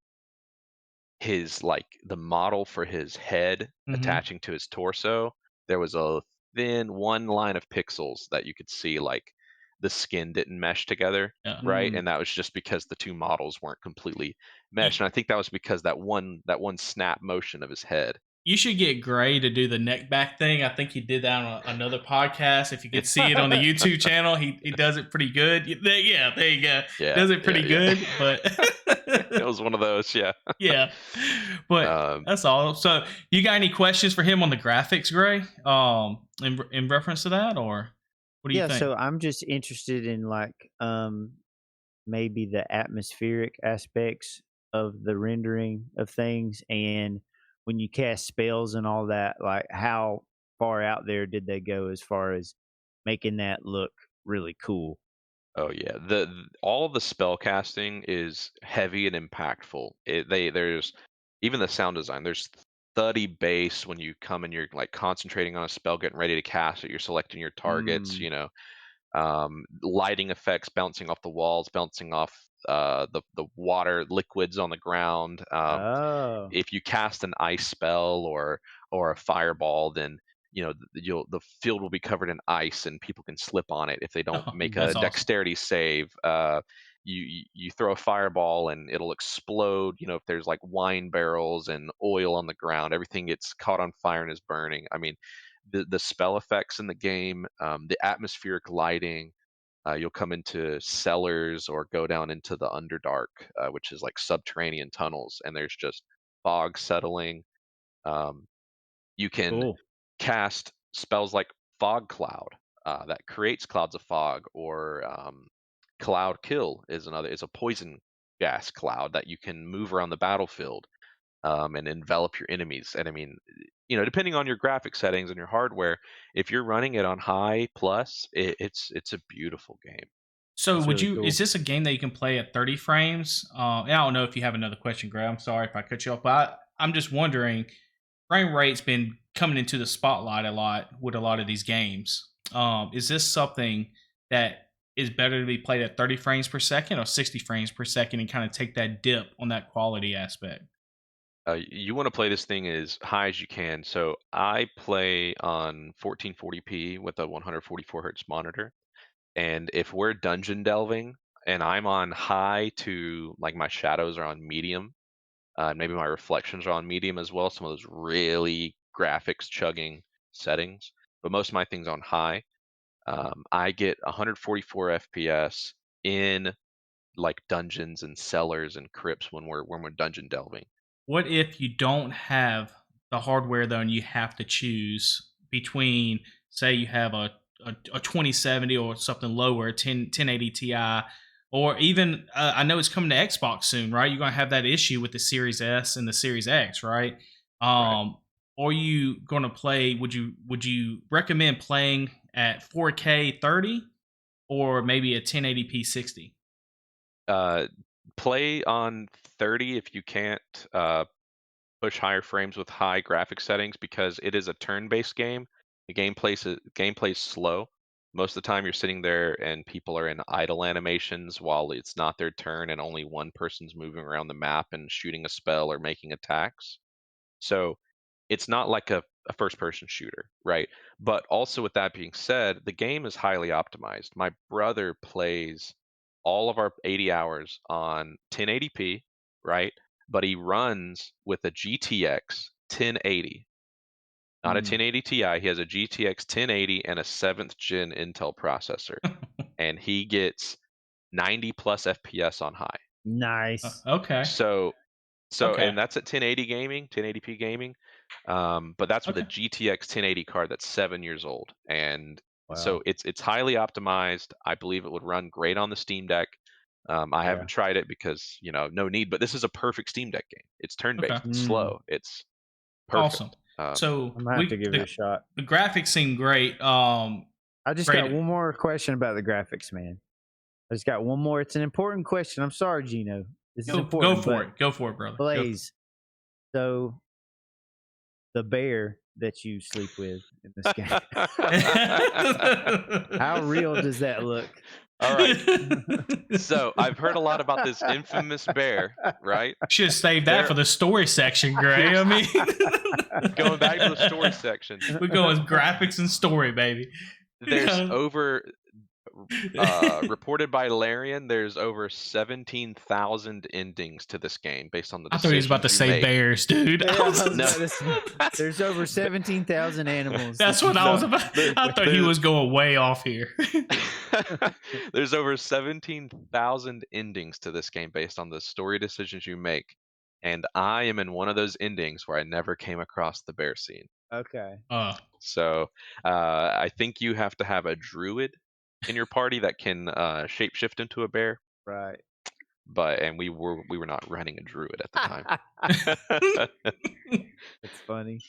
his like the model for his head Mm-hmm. attaching to his torso, there was a thin one line of pixels that you could see, like the skin didn't mesh together, Yeah. right? Mm. And that was just because the two models weren't completely You, meshed, and I think that was because that one snap motion of his head. you should get Gray to do the neck back thing. I think he did that on another podcast. If you could see it on the YouTube channel, he does it pretty good. Yeah, there you go. Yeah, Does it yeah, pretty yeah. good, but It was one of those, yeah. yeah. But Um, that's all. So, you got any questions for him on the graphics, Gray? In reference to that, or what do you Yeah, think? so I'm just interested in maybe the atmospheric aspects of the rendering of things, and when you cast spells and all that, like how far out there did they go as far as making that look really cool? oh yeah, all of the spell casting is heavy and impactful. There's even the sound design. There's thuddy bass when you come and you're like concentrating on a spell, getting ready to cast it. You're selecting your targets. Mm. Lighting effects bouncing off the walls, bouncing off the water liquids on the ground. Oh. If you cast an ice spell or a fireball, then the field will be covered in ice and people can slip on it if they don't Oh, make a that's awesome. dexterity save. You throw a fireball and it'll explode. If there's like wine barrels and oil on the ground, everything gets caught on fire and is burning. I mean, the spell effects in the game, the atmospheric lighting. You'll come into cellars or go down into the Underdark, which is like subterranean tunnels, and there's just fog settling. Um, you can Cool. cast spells like Fog Cloud that creates clouds of fog, or Cloud Kill is another. Is a poison gas cloud that you can move around the battlefield and envelop your enemies. And I mean, depending on your graphic settings and your hardware, if you're running it on high plus, it's a beautiful game. So It's would really you? cool. Is this a game that you can play at 30 frames? And I don't know if you have another question, Greg. I'm sorry if I cut you off, but I'm just wondering. Frame rate's been coming into the spotlight a lot with a lot of these games. Is this something that is better to be played at 30 frames per second or 60 frames per second and kind of take that dip on that quality aspect? You want to play this thing as high as you can. So I play on 1440p with a 144 hertz monitor. And if we're dungeon delving and I'm on high to like my shadows are on medium, maybe my reflections are on medium as well, some of those really graphics chugging settings, but most of my things on high. I get 144 FPS in like dungeons and cellars and crypts when we're dungeon delving. What if you don't have the hardware though, and you have to choose between, say, you have a 2070 or something lower, 1080 Ti, or even I know it's coming to Xbox soon, right? You're gonna have that issue with the Series S and the Series X, right? Right. Are you gonna play? Would you recommend playing at 4K 30 or maybe a 1080p 60? Play on 30 if you can't push higher frames with high graphic settings because it is a turn-based game. The gameplay's slow. Most of the time you're sitting there and people are in idle animations while it's not their turn and only one person's moving around the map and shooting a spell or making attacks. So it's not like a first-person shooter, right? But also with that being said, the game is highly optimized. My brother plays all of our 80 hours on 1080p, right? But he runs with a GTX 1080, not a Mm, 1080 Ti. He has a GTX 1080 and a 7th gen Intel processor, and he gets 90 plus FPS on high. nice. Okay, So, okay, and that's at 1080 gaming, 1080p gaming. But that's with a okay, GTX 1080 card that's 7 years old, and so Wow. it's highly optimized. I believe it would run great on the Steam Deck. I Yeah. haven't tried it because no need, but this is a perfect Steam Deck game. It's okay. turn-based. It's Mm, slow. It's Awesome. perfect. So I'm gonna have to give it a shot. the graphics seem great. I just Great. got one more question about the graphics, man. I just got one more. It's an important question. I'm sorry, Gino. This is Go important. for but it. Go for it, brother. Go for it. Blaze. So the bear that you sleep with in this game. How real does that look? All right. So I've heard a lot about this infamous bear, right? Should have saved that There- for the story section, Gray. I mean, Going back to the story section, we're going graphics and story, baby. there's over reported by Larian, there's over 17,000 endings to this game based on the I thought he was decisions about to you say make. bears, dude. Yeah, I was- I was No. about to say, there's over 17,000 animals. that's that what you I was saw. about. I thought he was going way off here. There's over 17,000 endings to this game based on the story decisions you make. And I am in one of those endings where I never came across the bear scene. Okay. So I think you have to have a druid in your party that can shapeshift into a bear. Right. And we were not running a druid at the time. It's funny.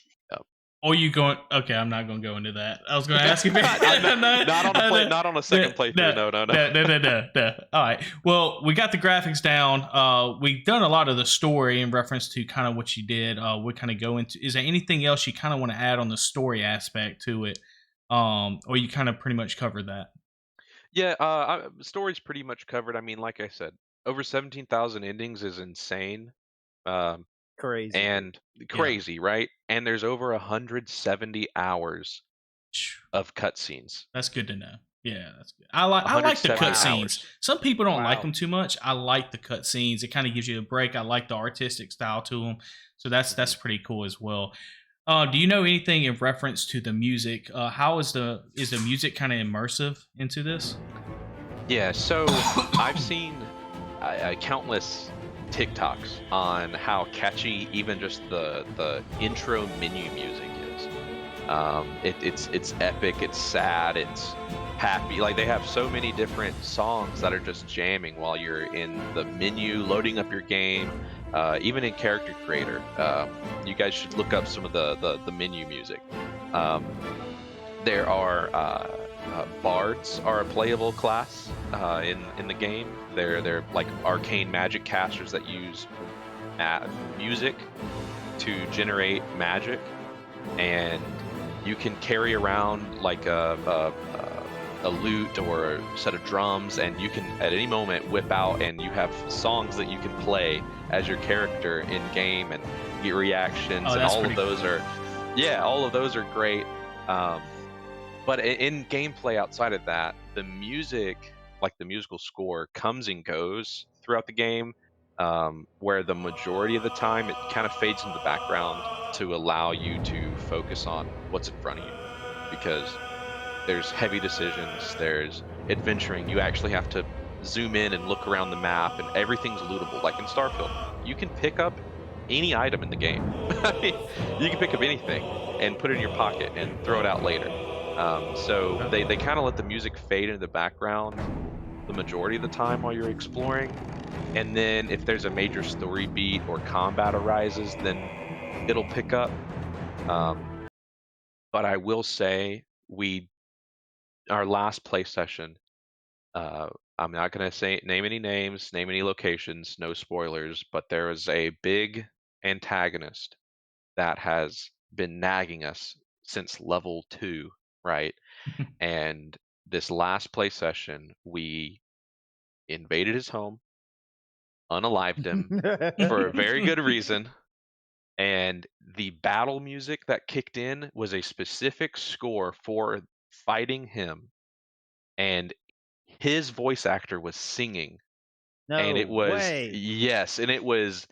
Or you going? Okay, I'm not going to go into that. I was going to ask you. Not on a second playthrough. No. All right. Well, we got the graphics down. We've done a lot of the story in reference to kind of what you did. We kind of go into. Is there anything else you kind of want to add on the story aspect to it, or you kind of pretty much covered that? Yeah, story's pretty much covered. I mean, like I said, over 17,000 endings is insane. Crazy. And crazy, right? And there's over 170 hours of cutscenes. That's good to know. Yeah, that's good. I like the 170 cutscenes. hours. Some people don't like Wow. them too much. I like the cutscenes. It kind of gives you a break. I like the artistic style to them, so that's pretty cool as well. Do you know anything in reference to the music? How is the music kind of immersive into this? Yeah, so I've seen countless TikToks on how catchy even just the intro menu music is. It's epic, it's sad, it's happy. Like they have so many different songs that are just jamming while you're in the menu loading up your game. Even in Character Creator, you guys should look up some of the menu music. There are bards are a playable class in the game. They're like arcane magic casters that use music to generate magic, and you can carry around like a lute or a set of drums, and you can at any moment whip out, and you have songs that you can play as your character in game and get reactions, Oh, and that's all of pretty those cool. are, yeah, all of those are great. Um, but in gameplay outside of that, the music, like the musical score, comes and goes throughout the game, where the majority of the time it kind of fades into the background to allow you to focus on what's in front of you. Because there's heavy decisions, there's adventuring. You actually have to zoom in and look around the map, and everything's lootable. Like in Starfield, you can pick up any item in the game. I mean, you can pick up anything and put it in your pocket and throw it out later. So Okay. they kind of let the music fade into the background the majority of the time while you're exploring. And then if there's a major story beat or combat arises, then it'll pick up. Um, but I will say, we our last play session, uh, I'm not going to say name any names, name any locations, no spoilers, but there is a big antagonist that has been nagging us since level 2, right? And this last play session, we invaded his home, unalived him for a very good reason, and the battle music that kicked in was a specific score for fighting him, and his voice actor was singing, and it No was, way. yes, and it was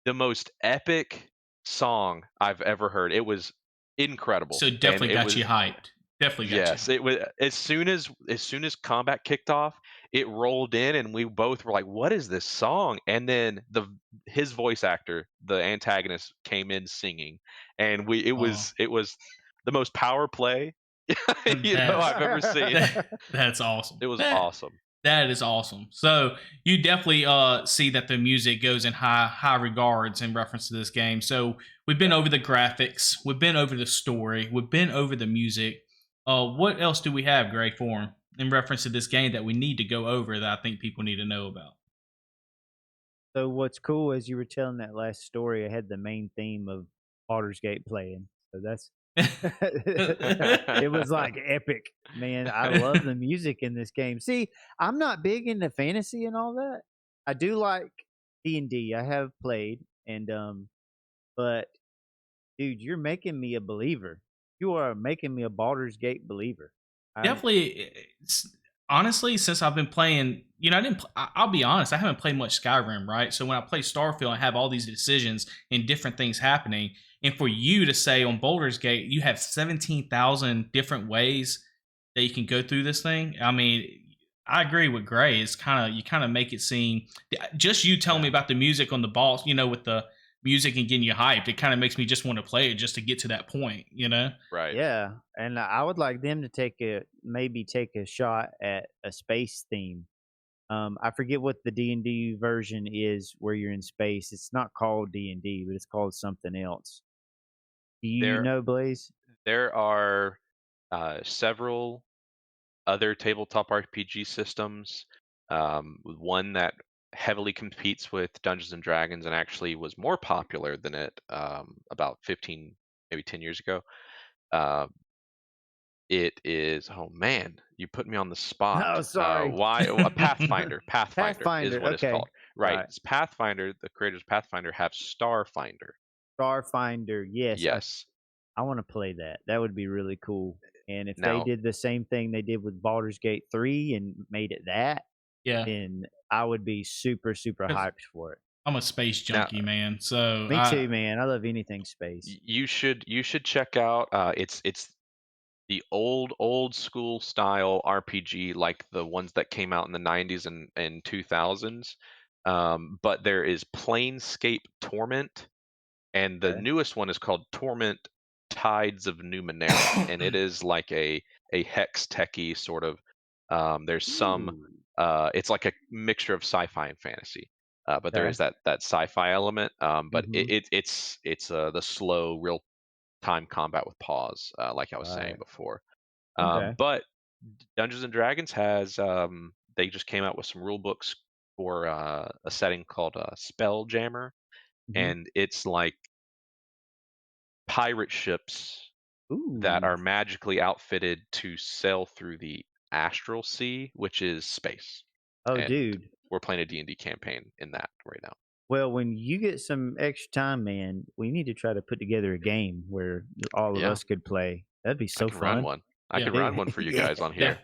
the most epic song I've ever heard. It was incredible, So and definitely it got you was, hyped. Definitely got you yes, hyped. it was as soon as combat kicked off, it rolled in, and we both were like, "What is this song?" And then his voice actor, the antagonist, came in singing, and Oh, it was the most power play that's I've ever seen. that's awesome. It was That awesome. that is awesome. So you definitely see that the music goes in high regards in reference to this game. So we've been over the graphics, we've been over the story, we've been over the music. What else do we have, Gray, for 'em in reference to this game that we need to go over that I think people need to know about? So what's cool as you were telling that last story, I had the main theme of Baldur's Gate playing. So that's it was like epic, man. I love the music in this game. See, I'm not big into fantasy and all that. I do like D&D. I have played and but dude, you're making me a believer. You are making me a Baldur's Gate believer. I'm Definitely, honestly, since I've been playing, I didn't. I'll be honest, I haven't played much Skyrim, right? So when I play Starfield, I have all these decisions and different things happening. And for you to say on Baldur's Gate, you have 17,000 different ways that you can go through this thing. I mean, I agree with Gray. It's kind of, you kind of make it seem, just you telling Yeah, me about the music on the boss, with the music and getting you hyped. It kind of makes me just want to play it just to get to that point. right. yeah, and I would like them to take a shot at a space theme. I forget what the D&D version is where you're in space. It's not called D&D, but it's called something else. Do you There know, Blaze? there are several other tabletop RPG systems. One that heavily competes with Dungeons and Dragons and actually was more popular than it, about 15, maybe 10 years ago. Uh, it is, oh man, you put me on the spot. Oh, sorry. Why? Pathfinder. Pathfinder is Pathfinder. what it's Okay. called. Right. Right. It's Pathfinder. The creators of Pathfinder have Starfinder. Starfinder. Yes. Yes. I want to play that. That would be really cool. And if they Now, did the same thing they did with Baldur's Gate 3 and made it that, Yeah. then I would be super, super 'Cause hyped for it. I'm a space now, junkie, man. So Me too, man. I love anything space. you should check out. It's the old school style RPG, like the ones that came out in the 90s and 2000s. But there is Planescape Torment, and the Okay. newest one is called Torment Tides of Numenera, and it is like a hex techie sort of. There's some. Ooh. It's like a mixture of sci-fi and fantasy. But there Okay. is that sci-fi element. But Mm-hmm. it's the slow real time combat with pause, like I was saying Right. before. Okay. But Dungeons and Dragons has they just came out with some rule books for a setting called Spelljammer, Mhm. and it's like pirate ships that Ooh. are magically outfitted to sail through the astral sea, which is space. Oh, And dude. we're playing a D&D campaign in that right now. Well, when you get some extra time, man, we need to try to put together a game where all of Yeah, us could play. That'd be I so can run fun. one. I Yeah. can run Dude, one for you yeah. guys on Yeah. here.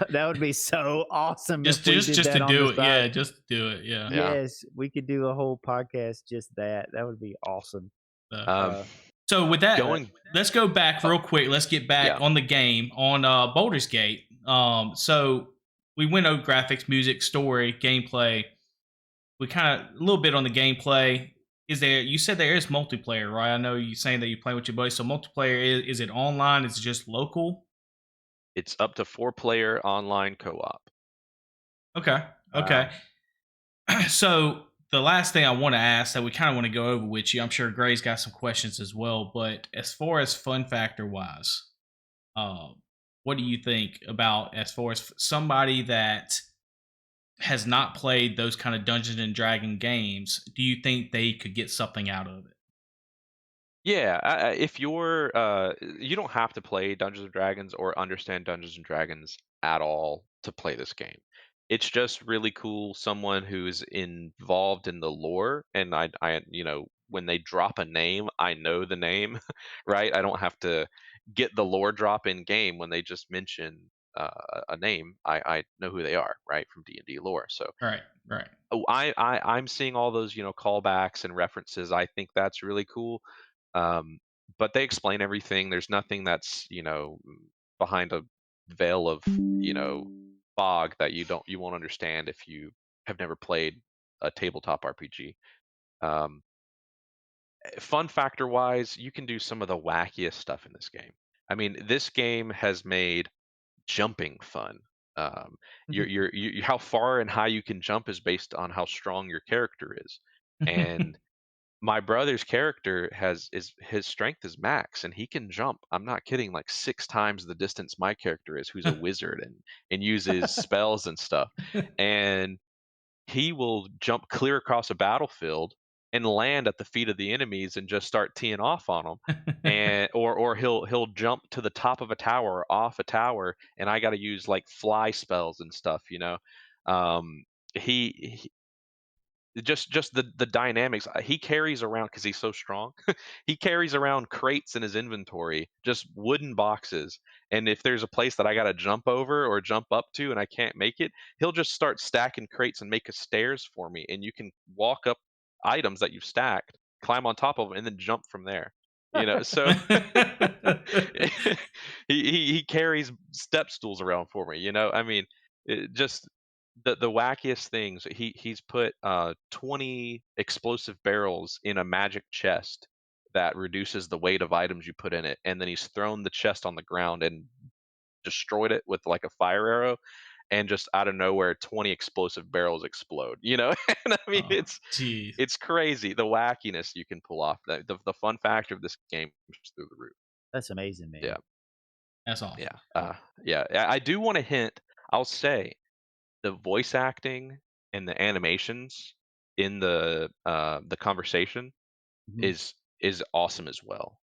That would be so awesome if Just we just did just to that on the do it. side. Yeah, just to do it. Yeah. Yeah. Yes, we could do a whole podcast just that. That would be awesome. So, Um, Uh, so with that, but going. let's go back Oh, real quick. Let's get back yeah. on the game on Baldur's Gate. So we went over graphics, music, story, gameplay. We kind of a little bit on the gameplay. Is there? You said there is multiplayer, right? I know you saying that you play with your buddies. So multiplayer is it online? Is it just local? It's up to 4-player online co-op. Okay. Okay. wow. So the last thing I want to ask that we kind of want to go over with you, I'm sure Gray's got some questions as well. But as far as fun factor wise, what do you think about as far as somebody that has not played those kind of Dungeons and Dragon games? Do you think they could get something out of it? Yeah, if you're you don't have to play Dungeons and Dragons or understand Dungeons and Dragons at all to play this game. It's just really cool someone who's involved in the lore, and when they drop a name, I know the name, right? I don't have to get the lore drop in game when they just mention a name. I know who they are, right, from D&D lore. So Right. Right. I'm seeing all those callbacks and references. I think that's really cool. um, but they explain everything. There's nothing that's behind a veil of fog that you won't understand if you have never played a tabletop RPG. um, Fun factor wise, you can do some of the wackiest stuff in this game. I mean, this game has made jumping fun. um, how far and high you can jump is based on how strong your character is. And my brother's character is his strength is max, and he can jump. I'm not kidding, like 6 times the distance my character is, who's a wizard and uses spells and stuff. And he will jump clear across a battlefield and land at the feet of the enemies and just start teeing off on them. And or he'll jump to the top of a tower, off a tower, and I got to use like fly spells and stuff. um he just the dynamics. He carries around, because he's so strong. He carries around crates in his inventory, just wooden boxes. And if there's a place that I got to jump over or jump up to and I can't make it, he'll just start stacking crates and make a stairs for me, and you can walk up items that you've stacked, climb on top of them, and then jump from there. So he carries step stools around for me. I mean, just the wackiest things. He's put 20 explosive barrels in a magic chest that reduces the weight of items you put in it, and then he's thrown the chest on the ground and destroyed it with like a fire arrow, and just out of nowhere 20 explosive barrels explode. And I mean, Oh, it's jeez. it's crazy the wackiness you can pull off. The fun factor of this game is through the roof. That's amazing, man. Yeah. That's Yeah. awesome. Yeah. I do want to hint. I'll say the voice acting and the animations in the conversation Mhm. is awesome as well.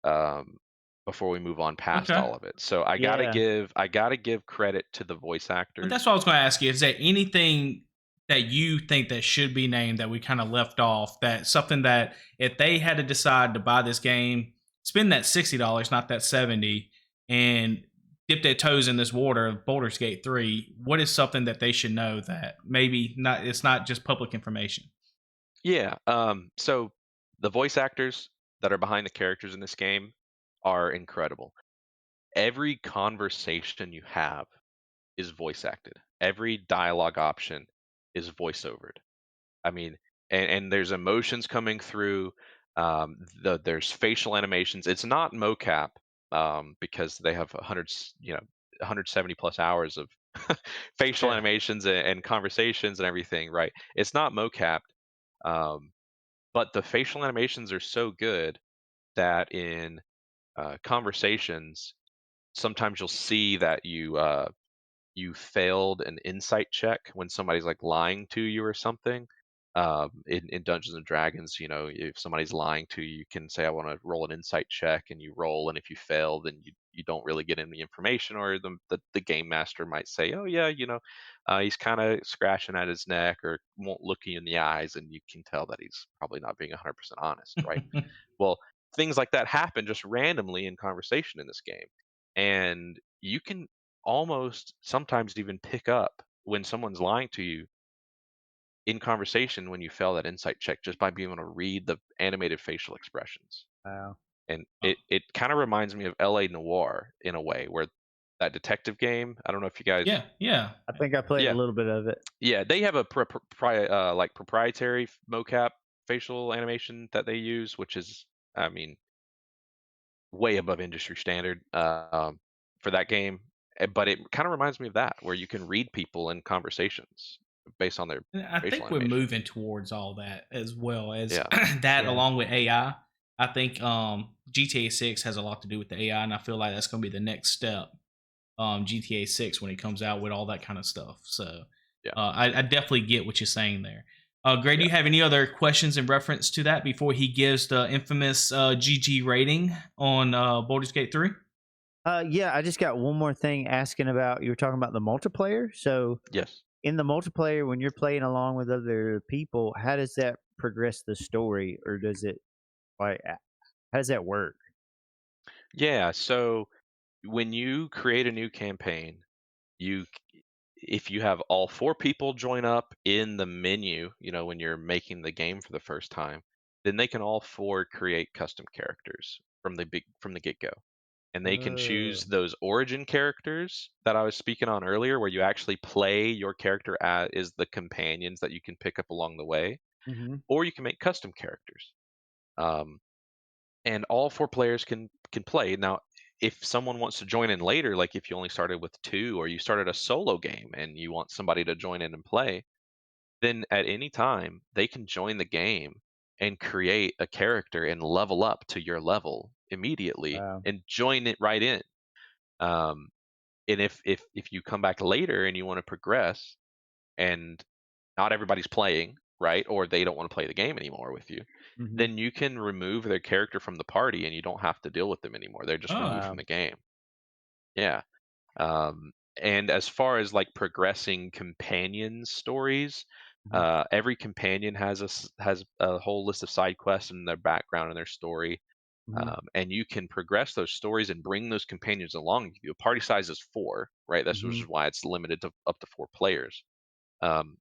Um, Before we move on past Okay. all of it, so Yeah. I gotta give credit to the voice But that's actors. what I was going to ask you. Is there anything that you think that should be named that we kind of left off? That something that if they had to decide to buy this game, spend that $60, not that 70, and dip their toes in this water of Baldur's Gate 3, what is something that they should know that maybe not? It's not just public information. Yeah. So the voice actors that are behind the characters in this game are incredible. Every conversation you have is voice acted. Every dialogue option is voiceovered. I mean, and there's emotions coming through. There's facial animations. It's not mocap, because they have 170 plus hours of facial Yeah. animations and conversations and everything. Right? It's not mocapped, um, but the facial animations are so good that in conversations, sometimes you'll see that you failed an insight check when somebody's like lying to you or something. In Dungeons and Dragons, if somebody's lying to you, you can say, "I want to roll an insight check," and you roll, and if you fail, then you don't really get any information, or the game master might say, "Oh yeah, he's kind of scratching at his neck or won't look you in the eyes," and you can tell that he's probably not being 100% honest, right? Well, things like that happen just randomly in conversation in this game, and you can almost sometimes even pick up when someone's lying to you in conversation when you fail that insight check just by being able to read the animated facial expressions. Wow. And Oh, it kind of reminds me of LA Noir in a way, where that detective game, I don't know if you guys, yeah, yeah. I think I played a yeah, little bit of it. yeah, they have a like proprietary mocap facial animation that they use, which is, I mean, way above industry standard for that game. But it kind of reminds me of that, where you can read people in conversations based on their And I facial think we're animation. moving towards all that as well as Yeah. that, Yeah. along with AI. I think GTA 6 has a lot to do with the AI, and I feel like that's going to be the next step. GTA 6 when it comes out with all that kind of stuff. So Yeah. I definitely get what you're saying there. Greg, do Yeah. you have any other questions in reference to that before he gives the infamous GG rating on Baldur's Gate 3? Yeah, I just got one more thing asking about. You were talking about the multiplayer. So Yes. in the multiplayer, when you're playing along with other people, how does that progress the story, or does it like how does that work? Yeah. So when you create a new campaign, you if you have all four people join up in the menu, when you're making the game for the first time, then they can all four create custom characters from the get go. And they can choose Oh. those origin characters that I was speaking on earlier, where you actually play your character as is the companions that you can pick up along the way, Mm-hmm. or you can make custom characters. Um, and all four players can play. Now, if someone wants to join in later, like if you only started with two, or you started a solo game and you want somebody to join in and play, then at any time they can join the game and create a character and level up to your level immediately Wow. and join it right in. Um, and if you come back later and you want to progress, and not everybody's playing, right, or they don't want to play the game anymore with you, Mm-hmm. then you can remove their character from the party and you don't have to deal with them anymore. They're just Oh, removed from Wow. the game. Yeah. And as far as like progressing companion stories, Mm-hmm. every companion has a whole list of side quests and their background and their story. Mm-hmm. And you can progress those stories and bring those companions along with you. A party size is four, right? That's which Mm-hmm. is why it's limited to up to four players. Um,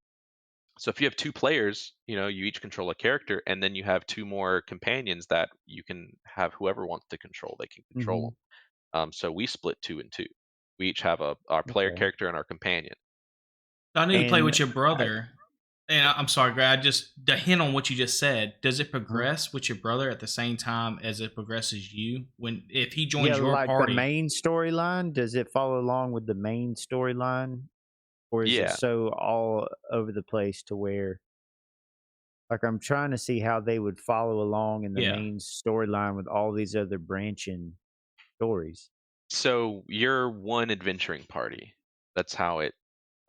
so if you have two players, you each control a character, and then you have two more companions that you can have whoever wants to control. They can Mm-hmm. control them. So we split two and two. We each have our player Okay. character and our companion. I know you play And with your I, brother. And I'm sorry, Greg. I just the hint on what you just said. Does it uh, progress with your brother at the same time as it progresses you? When if he yeah, joins your like the party, main storyline, does it follow along with the main storyline, or is it Yeah. so all over the place to where like I'm trying to see how they would follow along in the yeah. main storyline with all these other branching stories. So you're one adventuring party. That's how it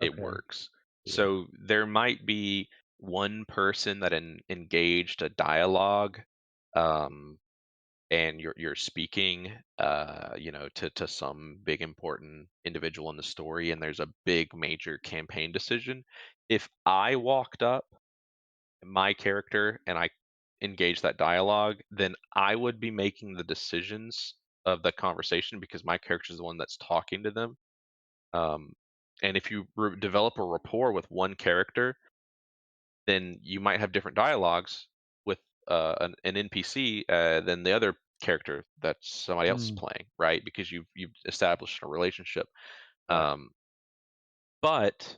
Okay. works. Yeah. So there might be one person that engaged a dialogue, um, and you're speaking, to some big important individual in the story, and there's a big major campaign decision. If I walked up, my character, and I engaged that dialogue, then I would be making the decisions of the conversation because my character is the one that's talking to them. Um, and if you develop a rapport with one character, then you might have different dialogues with an NPC than the other character that somebody else is Mm, playing, right? Because you've established a relationship. right. Um, but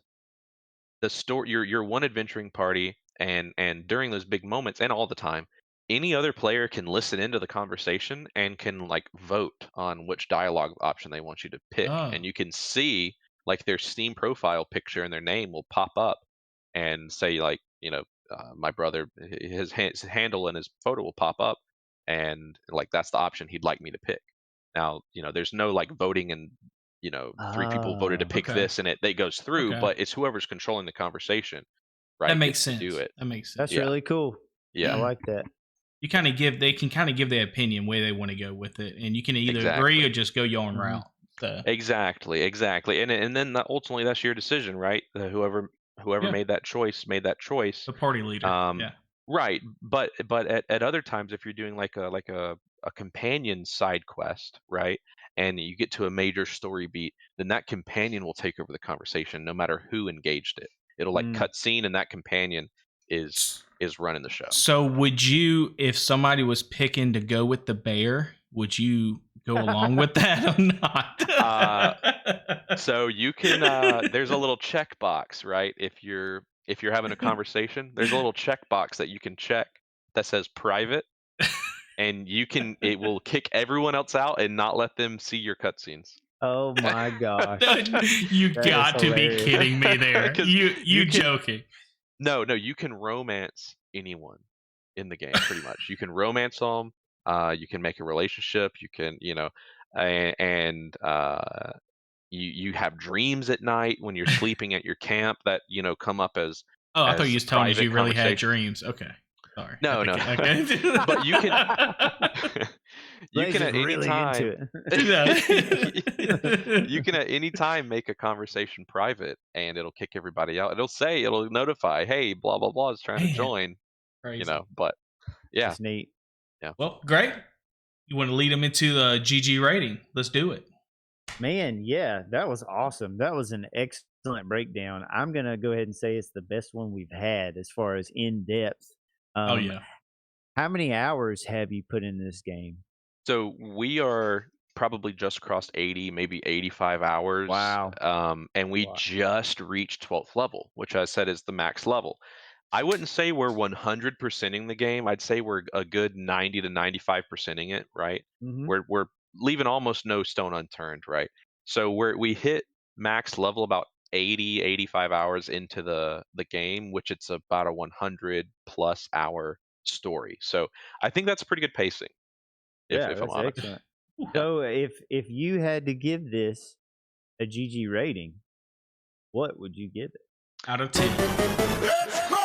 the story, you're one adventuring party, and during those big moments and all the time, any other player can listen into the conversation and can like vote on which dialogue option they want you to pick, and Oh, you can see like their Steam profile picture and their name will pop up and say like, my brother, his handle and his photo will pop up, and like that's the option he'd like me to pick. Now, there's no like voting and 3 people voted to Oh, pick Okay. this and it goes through, Okay. but it's whoever's controlling the conversation, right, That makes gets to do sense. it. That makes sense. that's Yeah. really cool. I Yeah. like that. They can kind of give their opinion where they want to go with it, and you can either agree Exactly. or just go your own Mhm. route. So Exactly. And then ultimately that's your decision, right? Whoever yeah, made that choice made that choice. the party leader. Um, Yeah. right. But at other times, if you're doing like a companion side quest, right, and you get to a major story beat, then that companion will take over the conversation, no matter who engaged it. It'll like Mm. cut scene, and that companion is running the show. So would you, if somebody was picking to go with the bear, would you go along with that or not? So you can there's a little checkbox, right? If you're having a conversation, there's a little checkbox that you can check that says private, and it will kick everyone else out and not let them see your cutscenes. Oh my gosh, You that is got to be hilarious. kidding me there. 'Cause You you can joking. no, you can romance anyone in the game pretty much. You can romance them, you can make a relationship, you can, and you have dreams at night when you're sleeping at your camp that come up as Oh, I thought you was telling us private you really had conversations. dreams. Okay. Sorry. No, no, Okay. but you can Blaze at is any really time into it. you can at any time make a conversation private, and it'll kick everybody out. It'll notify, hey, blah blah blah is trying to Man, join, crazy. but yeah. That's neat. Well, great. You want to lead them into the GG rating? Let's do it. Man, yeah, that was awesome. That was an excellent breakdown. I'm gonna go ahead and say it's the best one we've had as far as in depth. Oh yeah. How many hours have you put in this game? So we are probably just crossed 80, maybe 85 hours. Wow. And we Wow. just reached 12th level, which I said is the max level. I wouldn't say we're 100%ing the game. I'd say we're a good 90 to 95%ing it, right? Mhm. We're leaving almost no stone unturned, right? So we hit max level about 80, 85 hours into the game, which it's about a 100 plus hour story. So I think that's pretty good pacing, Yeah, if I'm that's honest. excellent. Yeah. So if you had to give this a GG rating, what would you give it? Out of 10.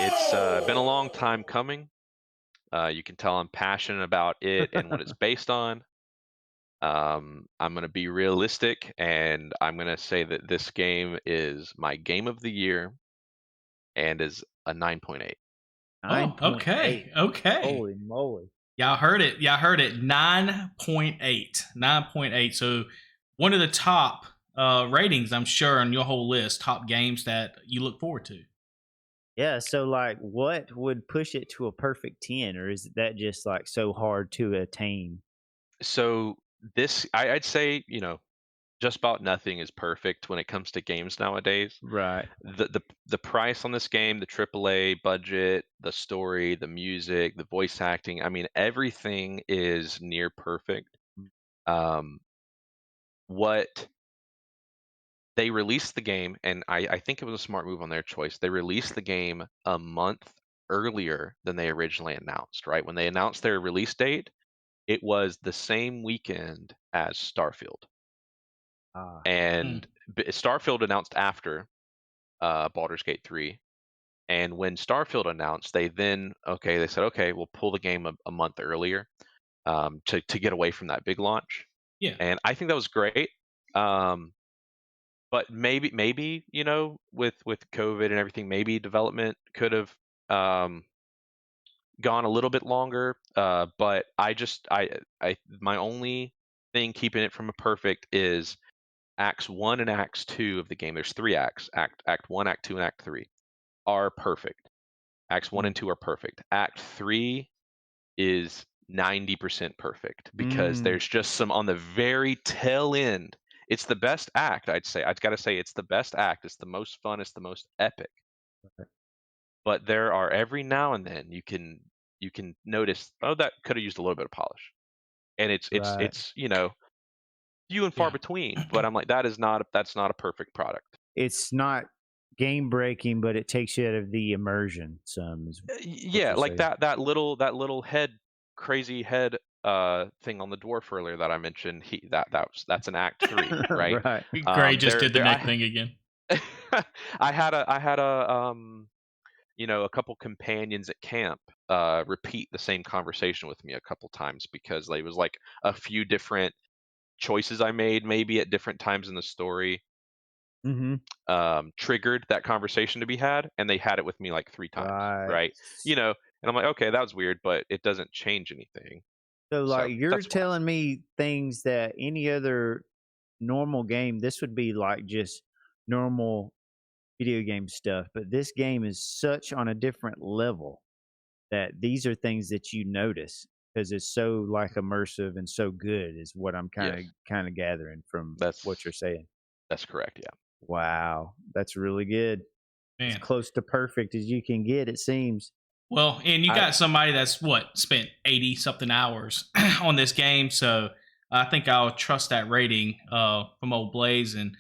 It's been a long time coming. You can tell I'm passionate about it and what it's based on. I'm going to be realistic, and I'm going to say that this game is my game of the year and is a 9.8. Oh, 9.8. okay. Okay. Holy moly. Y'all heard it. 9.8. 9.8. So one of the top ratings, I'm sure, on your whole list, top games that you look forward to. Yeah, so like what would push it to a perfect 10, or is that just like so hard to attain? So I'd say, just about nothing is perfect when it comes to games nowadays. Right. The price on this game, the AAA budget, the story, the music, the voice acting, I mean, everything is near perfect. Um, what they released the game, and I think it was a smart move on their choice. They released the game a month earlier than they originally announced, right? When they announced their release date, it was the same weekend as Starfield. Ah. And Starfield announced after Baldur's Gate 3. And when Starfield announced, they said, okay, we'll pull the game a month earlier to get away from that big launch. Yeah. And I think that was great. But maybe with COVID and everything, maybe development could have gone a little bit longer. But my only thing keeping it from a perfect is Acts 1 and Acts 2 of the game. There's 3 acts. Act 1, Act 2, and Act 3 are perfect. Acts 1 and 2 are perfect. Act 3 is 90% perfect because there's just some on the very tail end. It's the best act, I'd say. I've got to say it's the best act. It's the most fun. It's the most epic. Okay. But there are every now and then you can notice, oh, that could have used a little bit of polish. And it's Right. few and far Yeah. between. But I'm like, that's not a perfect product. It's not game breaking, but it takes you out of the immersion some. Yeah, like that little crazy head thing on the dwarf earlier that I mentioned, that's an Act 3, right? Right. Gray just did the there neck thing again. I had a a couple companions at camp repeat the same conversation with me a couple times because there was like a few different choices I made maybe at different times in the story Mm-hmm. triggered that conversation to be had, and they had it with me like 3 times, Right. right? And I'm like, okay, that was weird, but it doesn't change anything. So, So like, you're that's why. telling me things that any other normal game, this would be like just normal video game stuff, but this game is such on a different level that these are things that you notice because it's so like immersive and so good is what I'm Yes, kind of gathering from what you're that's saying. that's correct. Yeah. Wow, that's really good. As Man. close to perfect as you can get, it seems. Well, and you I got somebody that's spent 80 something hours on this game, so I think I'll trust that rating from old Blaze. And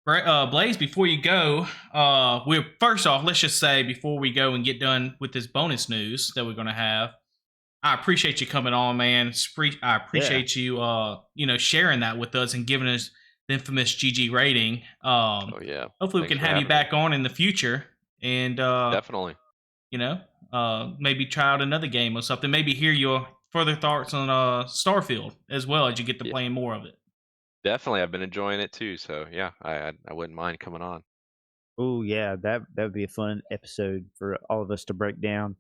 Blaze, before you go, we're first off, let's just say before we go and get done with this bonus news that we're going to have, I appreciate you coming on, man. I appreciate you, sharing that with us and giving us the infamous GG rating. Oh yeah. Hopefully, we Thanks can for have you having me. back on in the future, and Definitely. maybe try out another game or something. Maybe hear your further thoughts on Starfield as well as you get to Yeah, playing more of it. definitely. I've been enjoying it too. So yeah, I wouldn't mind coming on. Oh yeah, that would be a fun episode for all of us to break down.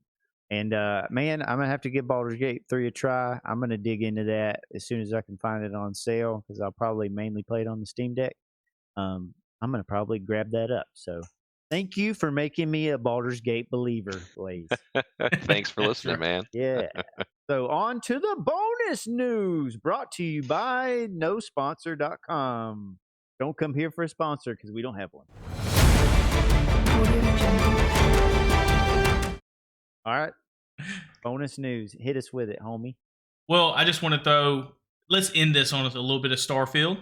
And man, I'm gonna have to give Baldur's Gate 3 a try. I'm gonna dig into that as soon as I can find it on sale because I'll probably mainly play it on the Steam Deck. I'm gonna probably grab that up. So thank you for making me a Baldur's Gate believer, Blaze. Thanks for That's listening, right. man. Yeah. So on to the bonus news brought to you by nosponsor.com. Don't come here for a sponsor because we don't have one. All right. Bonus news. Hit us with it, homie. Well, I just want to let's end this on a little bit of Starfield.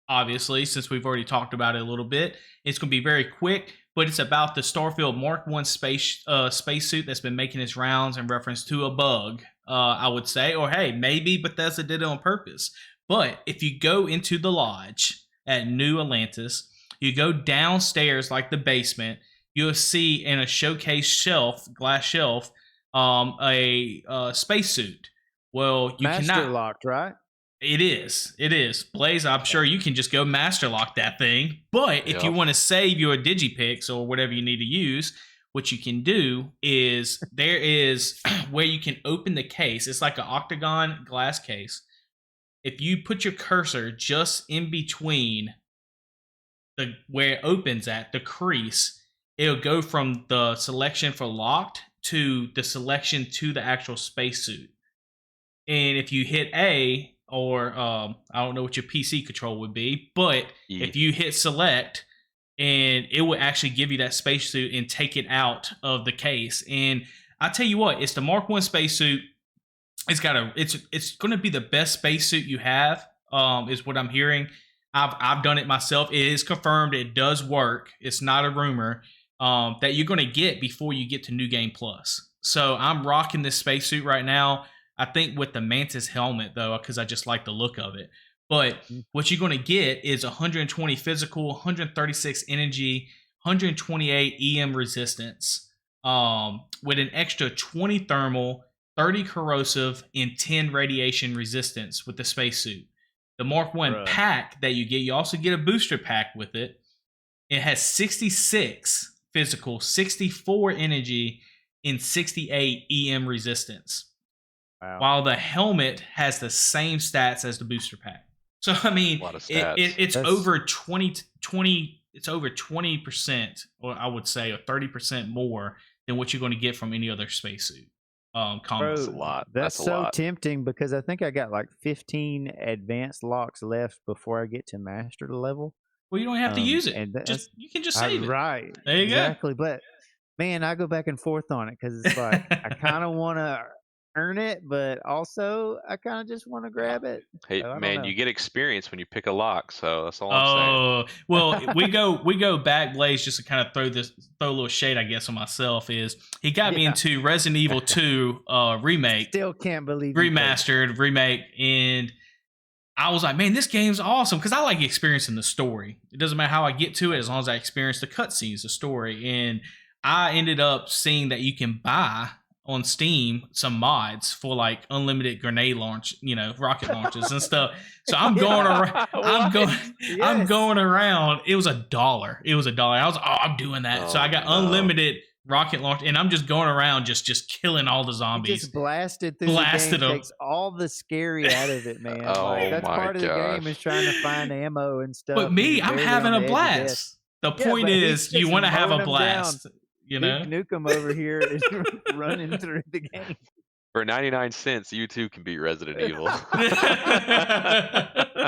Obviously, since we've already talked about it a little bit, it's going to be very quick, but it's about the Starfield Mark One spacesuit that's been making its rounds in reference to a bug, I would say, or hey, maybe Bethesda did it on purpose. But if you go into the lodge at New Atlantis, you go downstairs like the basement, you'll see in a showcase glass shelf, a spacesuit. Well, you Master cannot. locked, right? It is. It is. Blaze, I'm sure you can just go master lock that thing. But if you Yep. want to save your digipix or whatever you need to use, what you can do is there is where you can open the case. It's like an octagon glass case. If you put your cursor just in between where it opens at, the crease, it'll go from the selection for locked to the selection to the actual spacesuit. And if you hit A, or I don't know what your PC control would be, but E. if you hit select, and it will actually give you that spacesuit and take it out of the case. And I tell you what, it's the Mark One spacesuit. It's going to be the best spacesuit you have. Is what I'm hearing. I've done it myself. It is confirmed. It does work. It's not a rumor. That you're going to get before you get to New Game Plus. So I'm rocking this spacesuit right now. I think with the Mantis helmet, though, because I just like the look of it. But what you're going to get is 120 physical, 136 energy, 128 EM resistance, with an extra 20 thermal, 30 corrosive, and 10 radiation resistance with the spacesuit. The Mark 1 pack that you get, you also get a booster pack with it. It has 66 physical, 64 energy, and 68 EM resistance. Wow. While the helmet has the same stats as the booster pack. So I mean, A lot of stats. it's over 20. It's over 20%, or I would say, or 30% more than what you're going to get from any other spacesuit. Combo. That's a lot. That's a so lot. tempting because I think I got like 15 advanced locks left before I get to master level. Well, you don't have to use it. And You can just save it. Right. There you exactly. But man, I go back and forth on it because it's like I kind of want to earn it, but also I kind of just want to grab it. Hey, So I don't man, know. you get experience when you pick a lock, so that's all I'm saying. Oh well, we go back, Blaze, just to kind of throw a little shade, I guess, on myself. Is he got me Yeah. into Resident Evil 2 remake, Still can't believe you played remastered remake, and I was like, man, this game's awesome because I like experiencing the story. It doesn't matter how I get to it, as long as I experience the cutscenes, the story. And I ended up seeing that you can buy on Steam some mods for like unlimited grenade launch, rocket launches and stuff. So I'm going around. I'm Yes. going around. It was $1. It was $1. I was, I'm doing that. So I got unlimited rocket launch, and I'm just going around just killing all the You zombies. just blasted through Blasted the game, them. takes all the scary out of it, man. Oh Like, that's my part of the game gosh. is trying to find ammo and stuff. But me, and I'm you're barely having on a the edge of death. blast. The Yeah, point but he's is, you just want to have mowing a 'em blast. down. You know? Duke Nukem over here is running through the game. For 99 cents, you too can beat Resident Evil.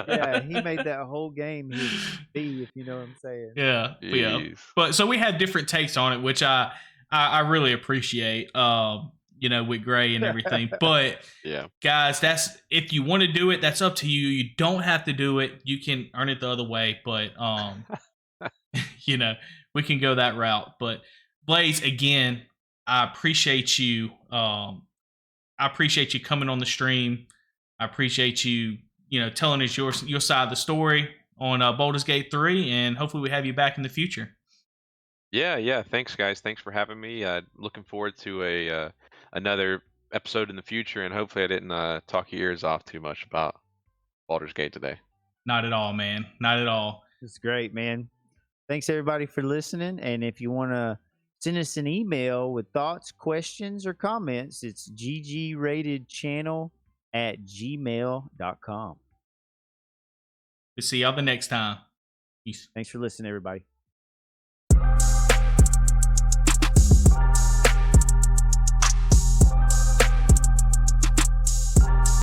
Yeah, he made that whole game his fee, if you know what I'm saying. Yeah. Jeez. But so we had different takes on it, which I really appreciate. With Gray and everything. But Yeah. guys, that's if you want to do it, that's up to you. You don't have to do it. You can earn it the other way, but we can go that route. But Blaze, again, I appreciate you. I appreciate you coming on the stream. I appreciate you, telling us your side of the story on Baldur's Gate 3, and hopefully we have you back in the future. Yeah. Thanks, guys. Thanks for having me. Looking forward to another episode in the future, and hopefully I didn't talk your ears off too much about Baldur's Gate today. Not at all, man. Not at all. It's great, man. Thanks everybody for listening. And if you want to send us an email with thoughts, questions, or comments, it's ggratedchannel@gmail.com. We'll see y'all the next time. Peace. Thanks for listening, everybody.